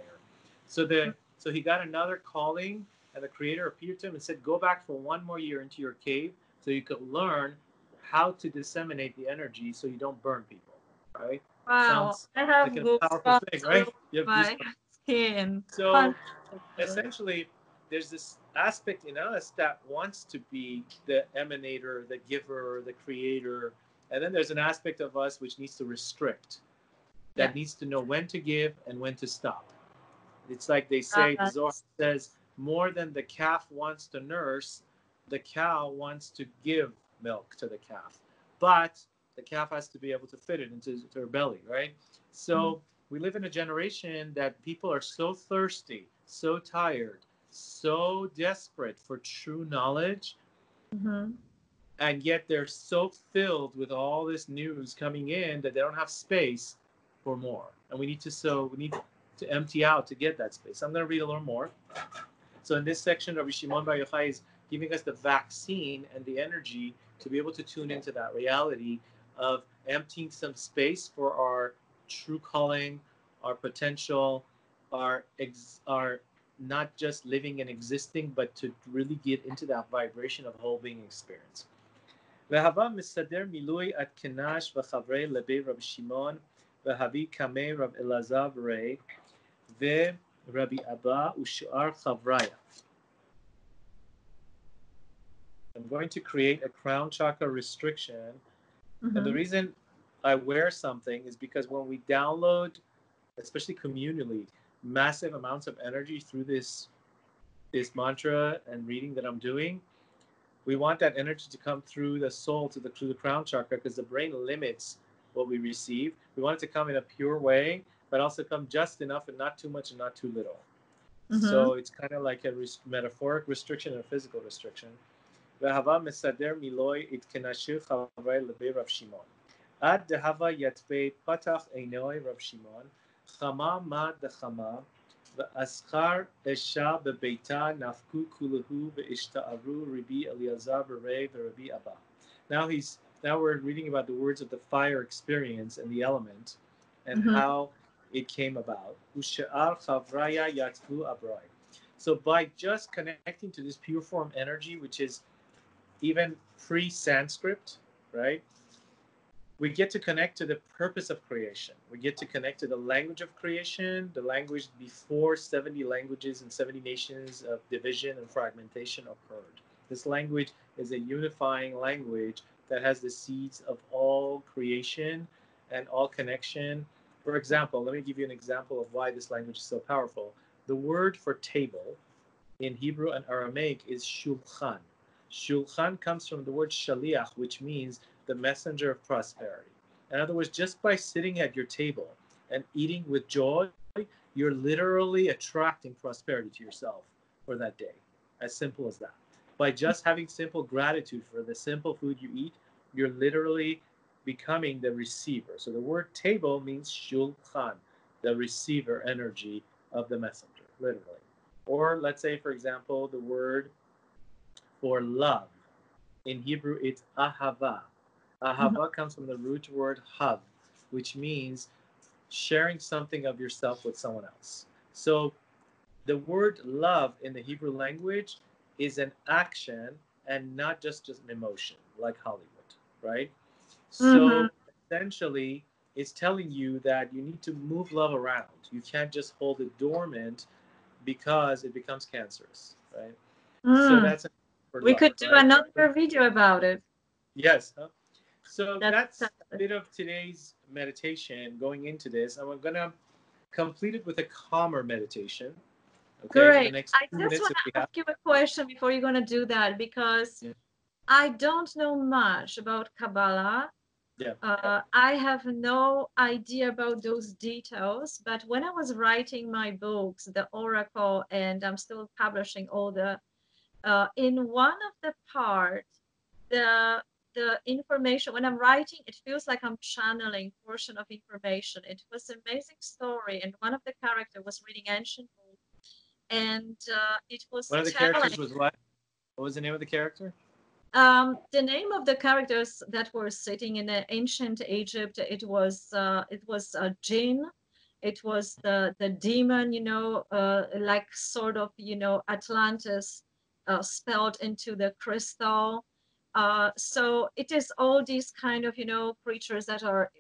So he got another calling, and the creator appeared to him and said, go back for one more year into your cave so you could learn how to disseminate the energy so you don't burn people. Right? Wow, Sounds I have like a powerful goosebumps thing, all right? over You have my goosebumps. skin. So Fantastic. essentially, there's this aspect in us that wants to be the emanator, the giver, the creator. And then there's an aspect of us which needs to restrict, Yeah. that needs to know when to give and when to stop. It's like they say, the Uh, Zohar says, more than the calf wants to nurse, the cow wants to give milk to the calf. But the calf has to be able to fit it into her belly, right? mm, So we live in a generation that people are so thirsty, so tired, so desperate for true knowledge, mhm. and yet they're so filled with all this news coming in that they don't have space for more. And we need to empty out to get that space. I'm going to read a little more. So in this section, Rabbi Shimon Bar Yochai is giving us the vaccine and the energy to be able to tune into that reality of emptying some space for our true calling, our potential, our not just living and existing, but to really get into that vibration of whole being experience. והווה מסדר מילוי עד כנש וחברי לבי רבי שמעון והביא קמי רב אלעזר ורי ורבי אבא ושאר חבריה. I'm going to create a crown chakra restriction. And the Mhm. reason I wear something is because when we download, especially communally, massive amounts of energy through this mantra and reading that I'm doing, we want that energy to come through the soul to the crown chakra, because the brain limits what we receive. We want it to come in a pure way, but also come just enough and not too much and not too little. Mm-hmm. So it's kind of like a metaphoric restriction and a physical restriction. והווה מסדר מילוי התכנשו חברי לבי רב שמעון. עד דהווה יתווה פתח עינוי רב שמעון, חמה מה דחמה, ואסחר אישה בביתה נפקו כולהו והשתערו רבי אליעזר ברי ורבי אבא. Now we're reading about the words of the fire experience and the element and Mm-hmm. how it came about. Usha'ar chavraya yatvu abrai. So by just connecting to this pure form energy, which is even pre-Sanskrit, right? We get to connect to the purpose of creation. We get to connect to the language of creation, the language before 70 languages and 70 nations of division and fragmentation occurred. This language is a unifying language that has the seeds of all creation and all connection. For example, let me give you an example of why this language is so powerful. The word for table in Hebrew and Aramaic is shulchan. Shulchan comes from the word shaliach, which means the messenger of prosperity. In other words, just by sitting at your table and eating with joy, you're literally attracting prosperity to yourself for that day. As simple as that. By just having simple gratitude for the simple food you eat, you're literally becoming the receiver. So the word table means shulchan, the receiver energy of the messenger, literally. Or let's say, for example, the word for love. In Hebrew, it's ahava. Ahava comes from the root word hav, which means sharing something of yourself with someone else. So the word love in the Hebrew language is an action and not just an emotion, like Hollywood, right? Mm-hmm. So essentially, it's telling you that you need to move love around. You can't just hold it dormant because it becomes cancerous, right? So Mm. that's for We love, could do right? another video about it. Yes. Huh? So That's that's a bit of today's meditation going into this. And we're going to complete it with a calmer meditation. Okay, in the great. next I few just minutes, want if we to have. ask you a question before you're going to do that, because Yeah. I don't know much about Kabbalah. Yeah. I have no idea about those details, but when I was writing my books, The Oracle, and I'm still publishing all the, in one of the parts, the information, when I'm writing, it feels like I'm channeling portion of information. It was an amazing story, and one of the characters was reading ancient books, and it was One of the telling. characters was what? What was the name of the character? The name of the characters that were sitting in the ancient Egypt, it was a jinn. It was the demon, like sort of, Atlantis spelled into the crystal. So it is all these kind of, creatures that are,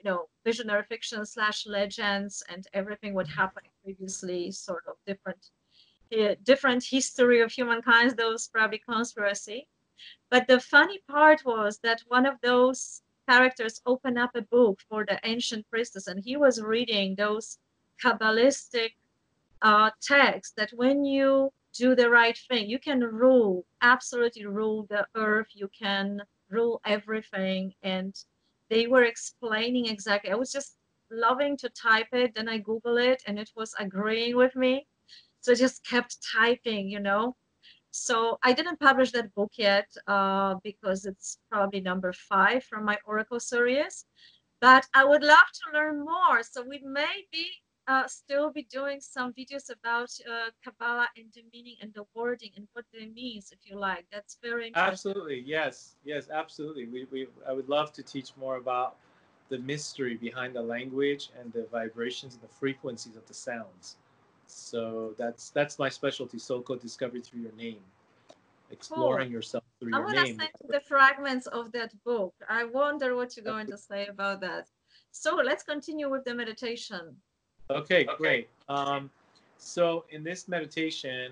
visionary fiction slash legends, and everything what happened previously, sort of different history of humankind, those probably conspiracy. But the funny part was that one of those characters opened up a book for the ancient priestess, and he was reading those Kabbalistic texts that when you do the right thing, you can absolutely rule the earth, you can rule everything. And they were explaining exactly. I was just loving to type it, then I Google it, and it was agreeing with me. So I just kept typing. So I didn't publish that book yet because it's probably number 5 from my Oracle series, but I would love to learn more. So we may be still be doing some videos about Kabbalah and the meaning and the wording and what they means, if you like. That's very interesting. Absolutely. Yes. Yes, absolutely. I would love to teach more about the mystery behind the language and the vibrations and the frequencies of the sounds. So that's my specialty, so-called discovery through your name, Cool. exploring yourself through I your want to name. send you the fragments of that book. I wonder what you're going to say about that. So let's continue with the meditation. Okay, great. So in this meditation,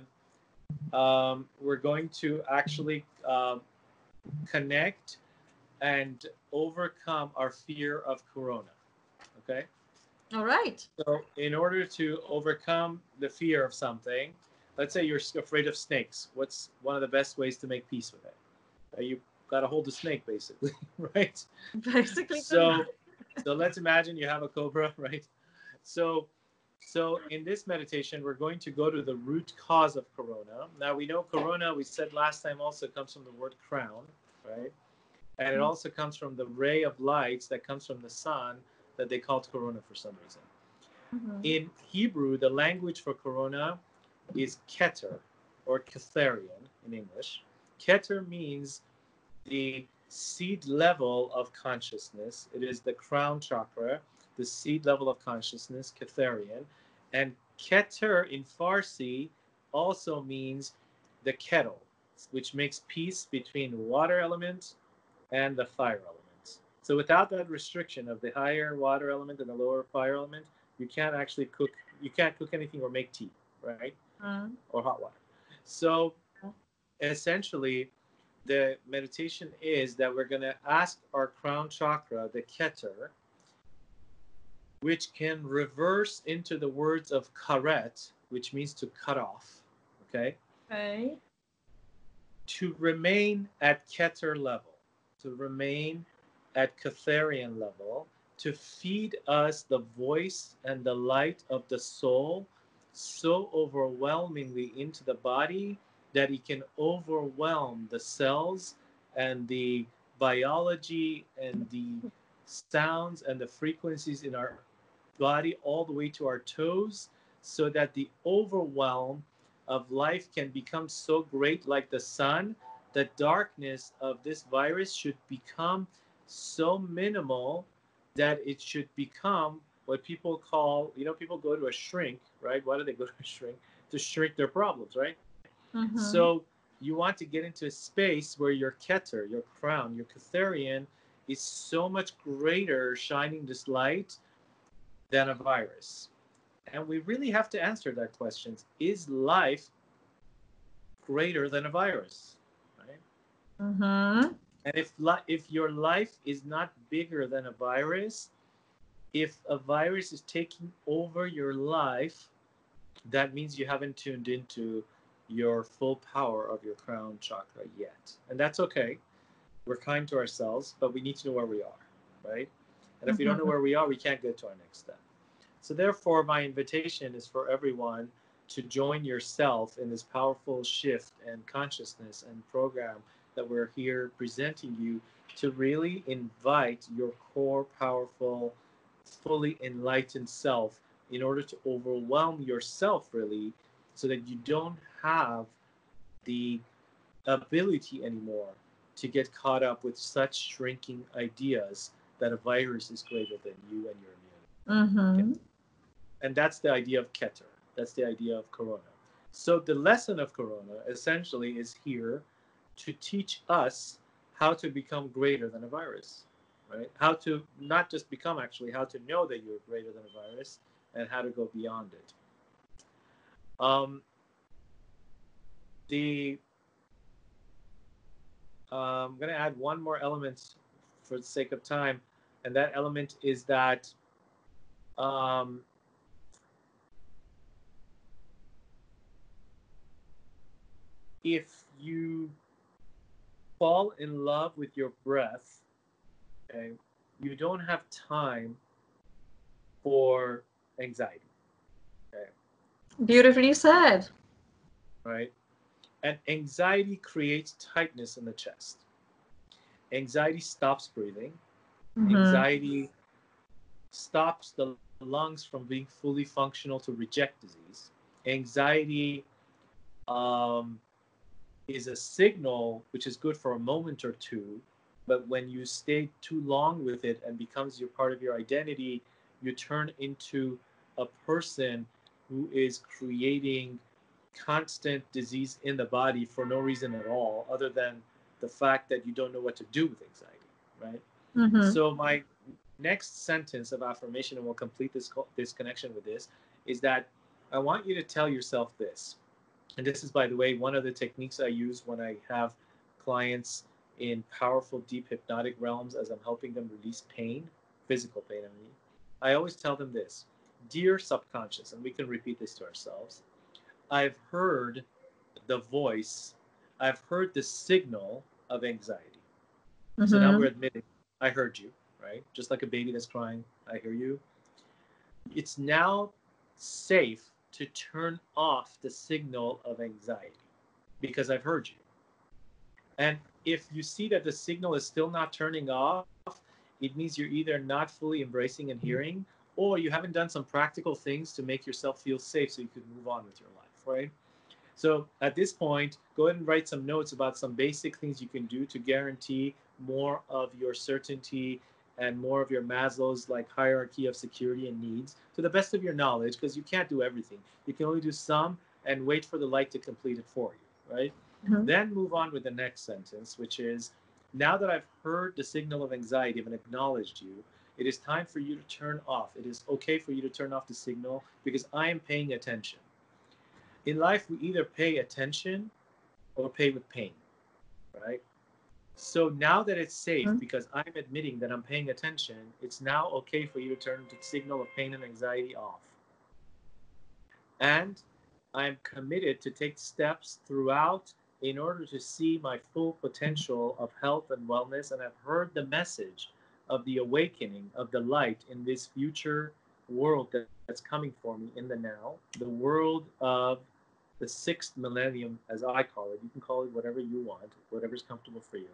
we're going to actually connect and overcome our fear of corona. Okay. All right. So in order to overcome the fear of something, let's say you're afraid of snakes. What's one of the best ways to make peace with it? You got to hold the snake, basically, right? Basically, So So let's imagine you have a cobra, right? So, so in this meditation, we're going to go to the root cause of corona. Now we know corona, we said last time, also comes from the word crown, right? And it also comes from the ray of lights that comes from the sun that they called corona for some reason. Mhm. In Hebrew, the language for corona is keter, or Ketherian in English. Keter means the seed level of consciousness. It is the crown chakra, the seed level of consciousness, Ketherian. And Keter in Farsi also means the kettle, which makes peace between the water element and the fire element. So without that restriction of the higher water element and the lower fire element, you can't actually cook. You can't cook anything or make tea, right? Mhm. Or hot water. So essentially, the meditation is that we're going to ask our crown chakra, the Keter, which can reverse into the words of karet, which means to cut off, okay, Okay. to remain at Keter level, to remain at Catherian level, to feed us the voice and the light of the soul so overwhelmingly into the body that it can overwhelm the cells and the biology and the sounds and the frequencies in our body all the way to our toes, so that the overwhelm of life can become so great like the sun. The darkness of this virus should become so minimal that it should become what people call, people go to a shrink, right? Why do they go to a shrink? To shrink their problems, right? Mhm. So you want to get into a space where your Keter, your crown, your Catherian is so much greater, shining this light than a virus. And we really have to answer that question. Is life greater than a virus? Right? Mhm. And if your life is not bigger than a virus, if a virus is taking over your life, that means you haven't tuned into your full power of your crown chakra yet. And that's okay. We're kind to ourselves, but we need to know where we are, right? And if we don't know Mhm. where we are, we can't get to our next step. So, therefore, my invitation is for everyone to join yourself in this powerful shift and consciousness and program that we're here presenting you, to really invite your core, powerful, fully enlightened self in order to overwhelm yourself, really, so that you don't have the ability anymore to get caught up with such shrinking ideas that a virus is greater than you and your immunity. Okay? Mhm. And that's the idea of Keter. That's the idea of Corona. So the lesson of Corona essentially is here to teach us how to become greater than a virus, right? How to not just become, actually, how to know that you're greater than a virus and how to go beyond it. Um, the I'm going to add one more element for the sake of time, and that element is that um, if you fall in love with your breath, okay, you don't have time for anxiety, okay, Beautifully said. right? And anxiety creates tightness in the chest. Anxiety stops breathing. Mhm. Anxiety stops the lungs from being fully functional to reject disease. Anxiety um, is a signal which is good for a moment or two, but when you stay too long with it and becomes your part of your identity, you turn into a person who is creating constant disease in the body for no reason at all, other than the fact that you don't know what to do with anxiety, right? Mhm. So my next sentence of affirmation, and we'll complete this connection with this, is that I want you to tell yourself this. And this is, by the way, one of the techniques I use when I have clients in powerful, deep hypnotic realms as I'm helping them release pain, physical pain, I mean. I always tell them this: Dear subconscious, and we can repeat this to ourselves, I've heard the voice, I've heard the signal of anxiety. So now we're Mhm. admitting, I heard you, right? Just like a baby that's crying, I hear you. It's now safe to turn off the signal of anxiety because I've heard you. And if you see that the signal is still not turning off, it means you're either not fully embracing and hearing, or you haven't done some practical things to make yourself feel safe so you could move on with your life, right? So at this point, go ahead and write some notes about some basic things you can do to guarantee more of your certainty and more of your Maslow's like hierarchy of security and needs to the best of your knowledge, because you can't do everything. You can only do some and wait for the light to complete it for you, right? Mhm. Then move on with the next sentence, which is, now that I've heard the signal of anxiety and acknowledged you, it is time for you to turn off. It is okay for you to turn off the signal because I am paying attention. In life, we either pay attention or pay with pain, right? So now that it's safe Mhm. because I'm admitting that I'm paying attention, it's now okay for you to turn the signal of pain and anxiety off. And I'm committed to take steps throughout in order to see my full potential of health and wellness. And I've heard the message of the awakening of the light in this future world that's coming for me in the now, the world of the sixth millennium, as I call it. You can call it whatever you want, whatever's comfortable for you.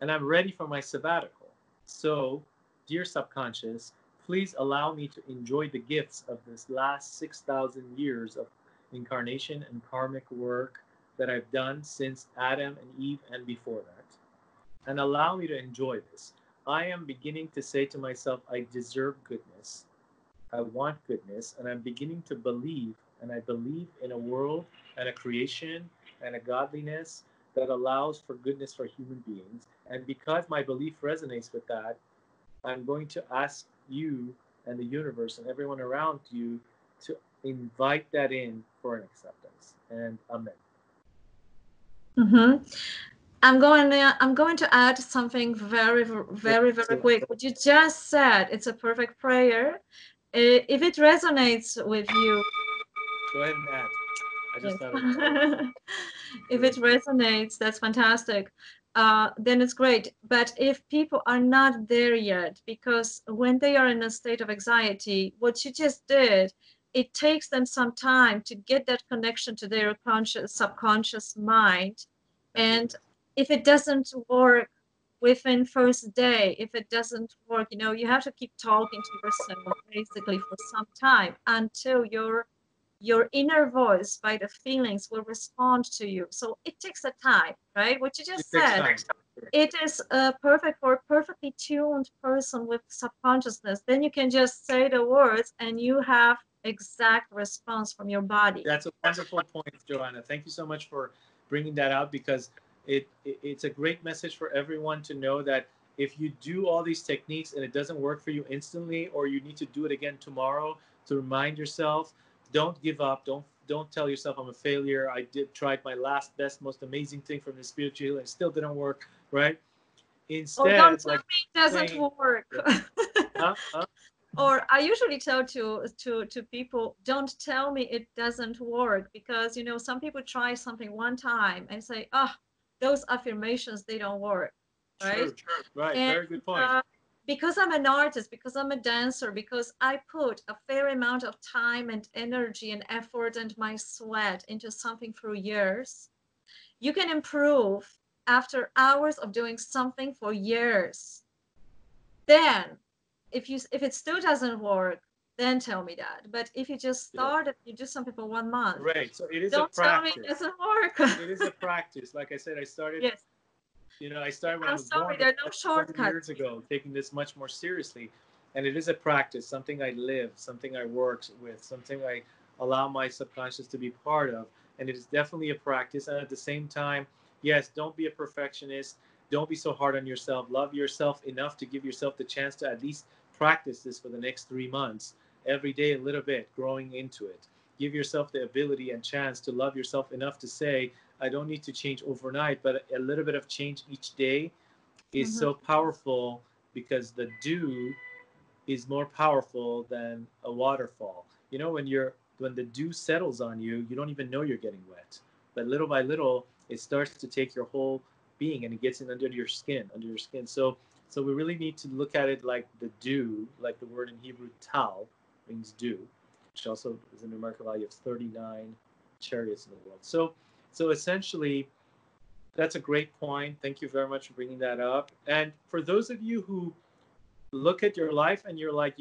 And I'm ready for my sabbatical. So, dear subconscious, please allow me to enjoy the gifts of this last 6,000 years of incarnation and karmic work that I've done since Adam and Eve and before that. And allow me to enjoy this. I am beginning to say to myself, I deserve goodness. I want goodness. And I'm beginning to believe, and I believe in a world and a creation and a godliness that allows for goodness for human beings. And because my belief resonates with that, I'm going to ask you and the universe and everyone around you to invite that in for an acceptance. And amen. Mhm. I'm going to add something very So quick. What you just said, it's a perfect prayer. If it resonates with you, go ahead and add. I just yes. thought of If it resonates, that's fantastic. Then it's great. But if people are not there yet, because when they are in a state of anxiety, what you just did, it takes them some time to get that connection to their subconscious mind. And if it doesn't work within first day, if it doesn't work, you have to keep talking to yourself basically for some time until your inner voice by the feelings will respond to you. So it takes a time, right? What you it just takes said, time. it is perfect for a perfectly tuned person with subconsciousness. Then you can just say the words and you have exact response from your body. That's a wonderful point, Joanna. Thank you so much for bringing that out, because it's a great message for everyone to know that if you do all these techniques and it doesn't work for you instantly, or you need to do it again tomorrow to remind yourself, don't give up. Don't tell yourself I'm a failure. I did tried my last, best, most amazing thing from the spiritual healing, it still didn't work, right? Oh, don't Instead, tell like me it doesn't saying, work. huh? Huh? Or I usually tell to people, don't tell me it doesn't work, because some people try something one time and say, oh, those affirmations, they don't work, right? True. Right. And Very good point. because I'm an artist, because I'm a dancer, because I put a fair amount of time and energy and effort and my sweat into something for years, you can improve after hours of doing something for years. Then if it still doesn't work, then tell me that. But if you just Yeah. started, you do something for 1 month, Right. So it is a don't tell me it practice. doesn't work. It is a practice. Like I said, Yes. I started when I I'm was sorry, born, but there are no that's 20 years shortcuts. ago, taking this much more seriously. And it is a practice, something I live, something I work with, something I allow my subconscious to be part of. And it is definitely a practice. And at the same time, yes, don't be a perfectionist. Don't be so hard on yourself. Love yourself enough to give yourself the chance to at least practice this for the next 3 months, every day a little bit, growing into it. Give yourself the ability and chance to love yourself enough to say, I don't need to change overnight, but a little bit of change each day is Mhm. so powerful, because the dew is more powerful than a waterfall. When the dew settles on you, you don't even know you're getting wet. But little by little, it starts to take your whole being and it gets in under your skin. So So we really need to look at it like the do, like the word in Hebrew tal means do, which also is a numerical value of 39 chariots in the world. So essentially, that's a great point. Thank you very much for bringing that up. And for those of you who look at your life and you're like,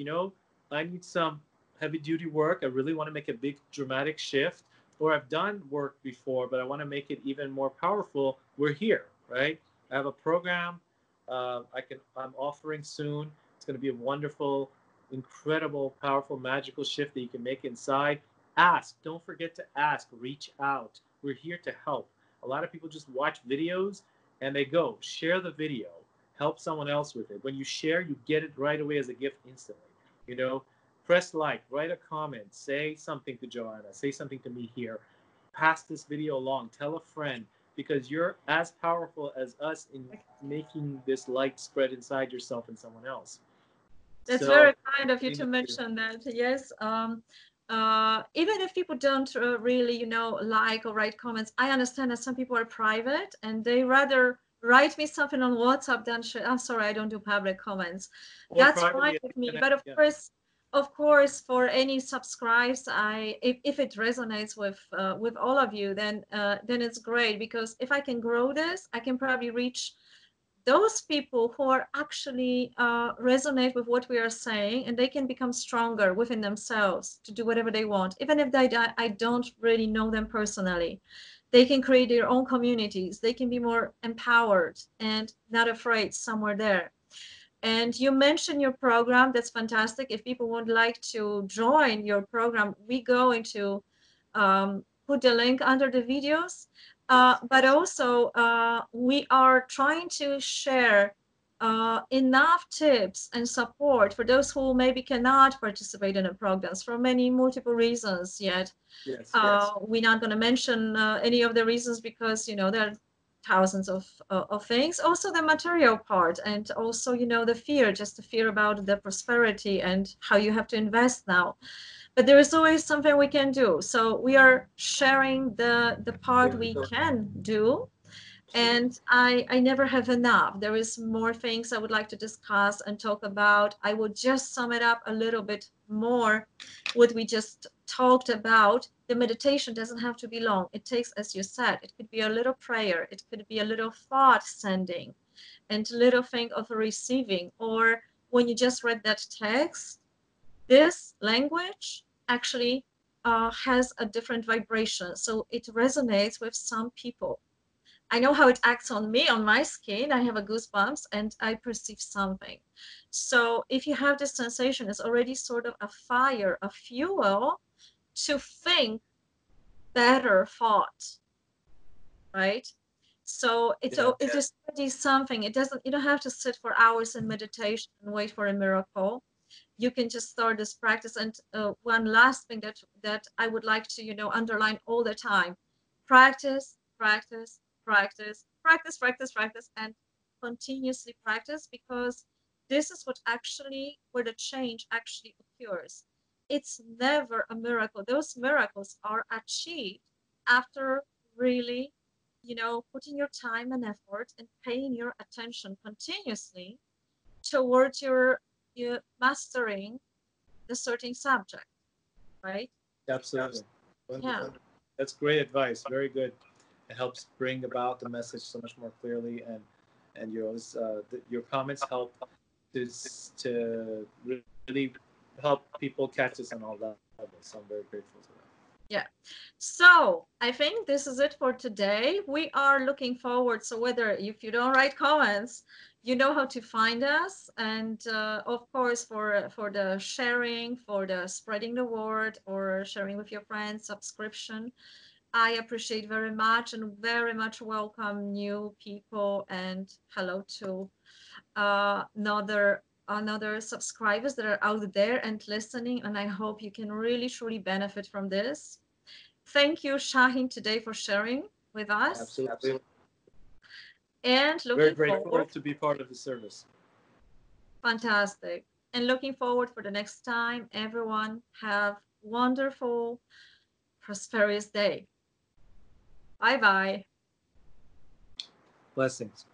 I need some heavy duty work. I really want to make a big dramatic shift, or I've done work before, but I want to make it even more powerful. We're here, right? I have a program I'm offering soon. It's going to be a wonderful, incredible, powerful, magical shift that you can make inside. Ask. Don't forget to ask. Reach out. We're here to help. A lot of people just watch videos and they go. Share the video. Help someone else with it. When you share, you get it right away as a gift instantly. Press like, write a comment, say something to Joanna, say something to me here. Pass this video along. Tell a friend, because you're as powerful as us in making this light spread inside yourself and someone else. That's very kind of you to mention that. Yes. Even if people don't really, like or write comments, I understand that some people are private and they rather write me something on WhatsApp than share. I'm sorry, I don't do public comments. That's fine with me. But of course, for any subscribes, if it resonates with all of you, then it's great, because if I can grow this, I can probably reach those people who are actually resonate with what we are saying, and they can become stronger within themselves to do whatever they want, even if I don't really know them personally. They can create their own communities. They can be more empowered and not afraid somewhere there. And you mentioned your program. That's fantastic. If people would like to join your program, we go into put the link under the videos. But also, we are trying to share enough tips and support for those who maybe cannot participate in the programs for many multiple reasons yet. Yes. We're not going to mention any of the reasons, because there are thousands of things. Also the material part, and also the fear, just the fear about the prosperity and how you have to invest now. But there is always something we can do. So we are sharing the part we can do. And I never have enough. There is more things I would like to discuss and talk about. I would just sum it up a little bit more what we just talked about. The meditation doesn't have to be long. It takes, as you said, it could be a little prayer. It could be a little thought sending and a little thing of receiving. Or when you just read that text, this language actually has a different vibration. So it resonates with some people. I know how it acts on me, on my skin. I have a goosebumps and I perceive something. So if you have this sensation, it's already sort of a fire, a fuel to think better thought, right? So it is already something. You don't have to sit for hours in meditation and wait for a miracle. You can just start this practice. And one last thing that I would like to underline all the time: practice, practice, practice, practice, practice, practice, and continuously practice, because this is where the change actually occurs. It's never a miracle. Those miracles are achieved after really putting your time and effort and paying your attention continuously towards your mastering the certain subject, right? Absolutely. Yeah. That's great advice. Very good. It helps bring about the message so much more clearly, and your comments help to really help people catch us on all levels. So I'm very grateful for that. Yeah. So I think this is it for today. We are looking forward. So if you don't write comments, you know how to find us. And of course, for the sharing, for the spreading the word, or sharing with your friends, subscription, I appreciate very much, and very much welcome new people, and hello to another subscribers that are out there and listening. And I hope you can really truly benefit from this. Thank you, Shahin, today for sharing with us. Absolutely. And looking very grateful forward to be part of the service. Fantastic. And looking forward for the next time. Everyone have wonderful, prosperous day. Bye-bye. Blessings.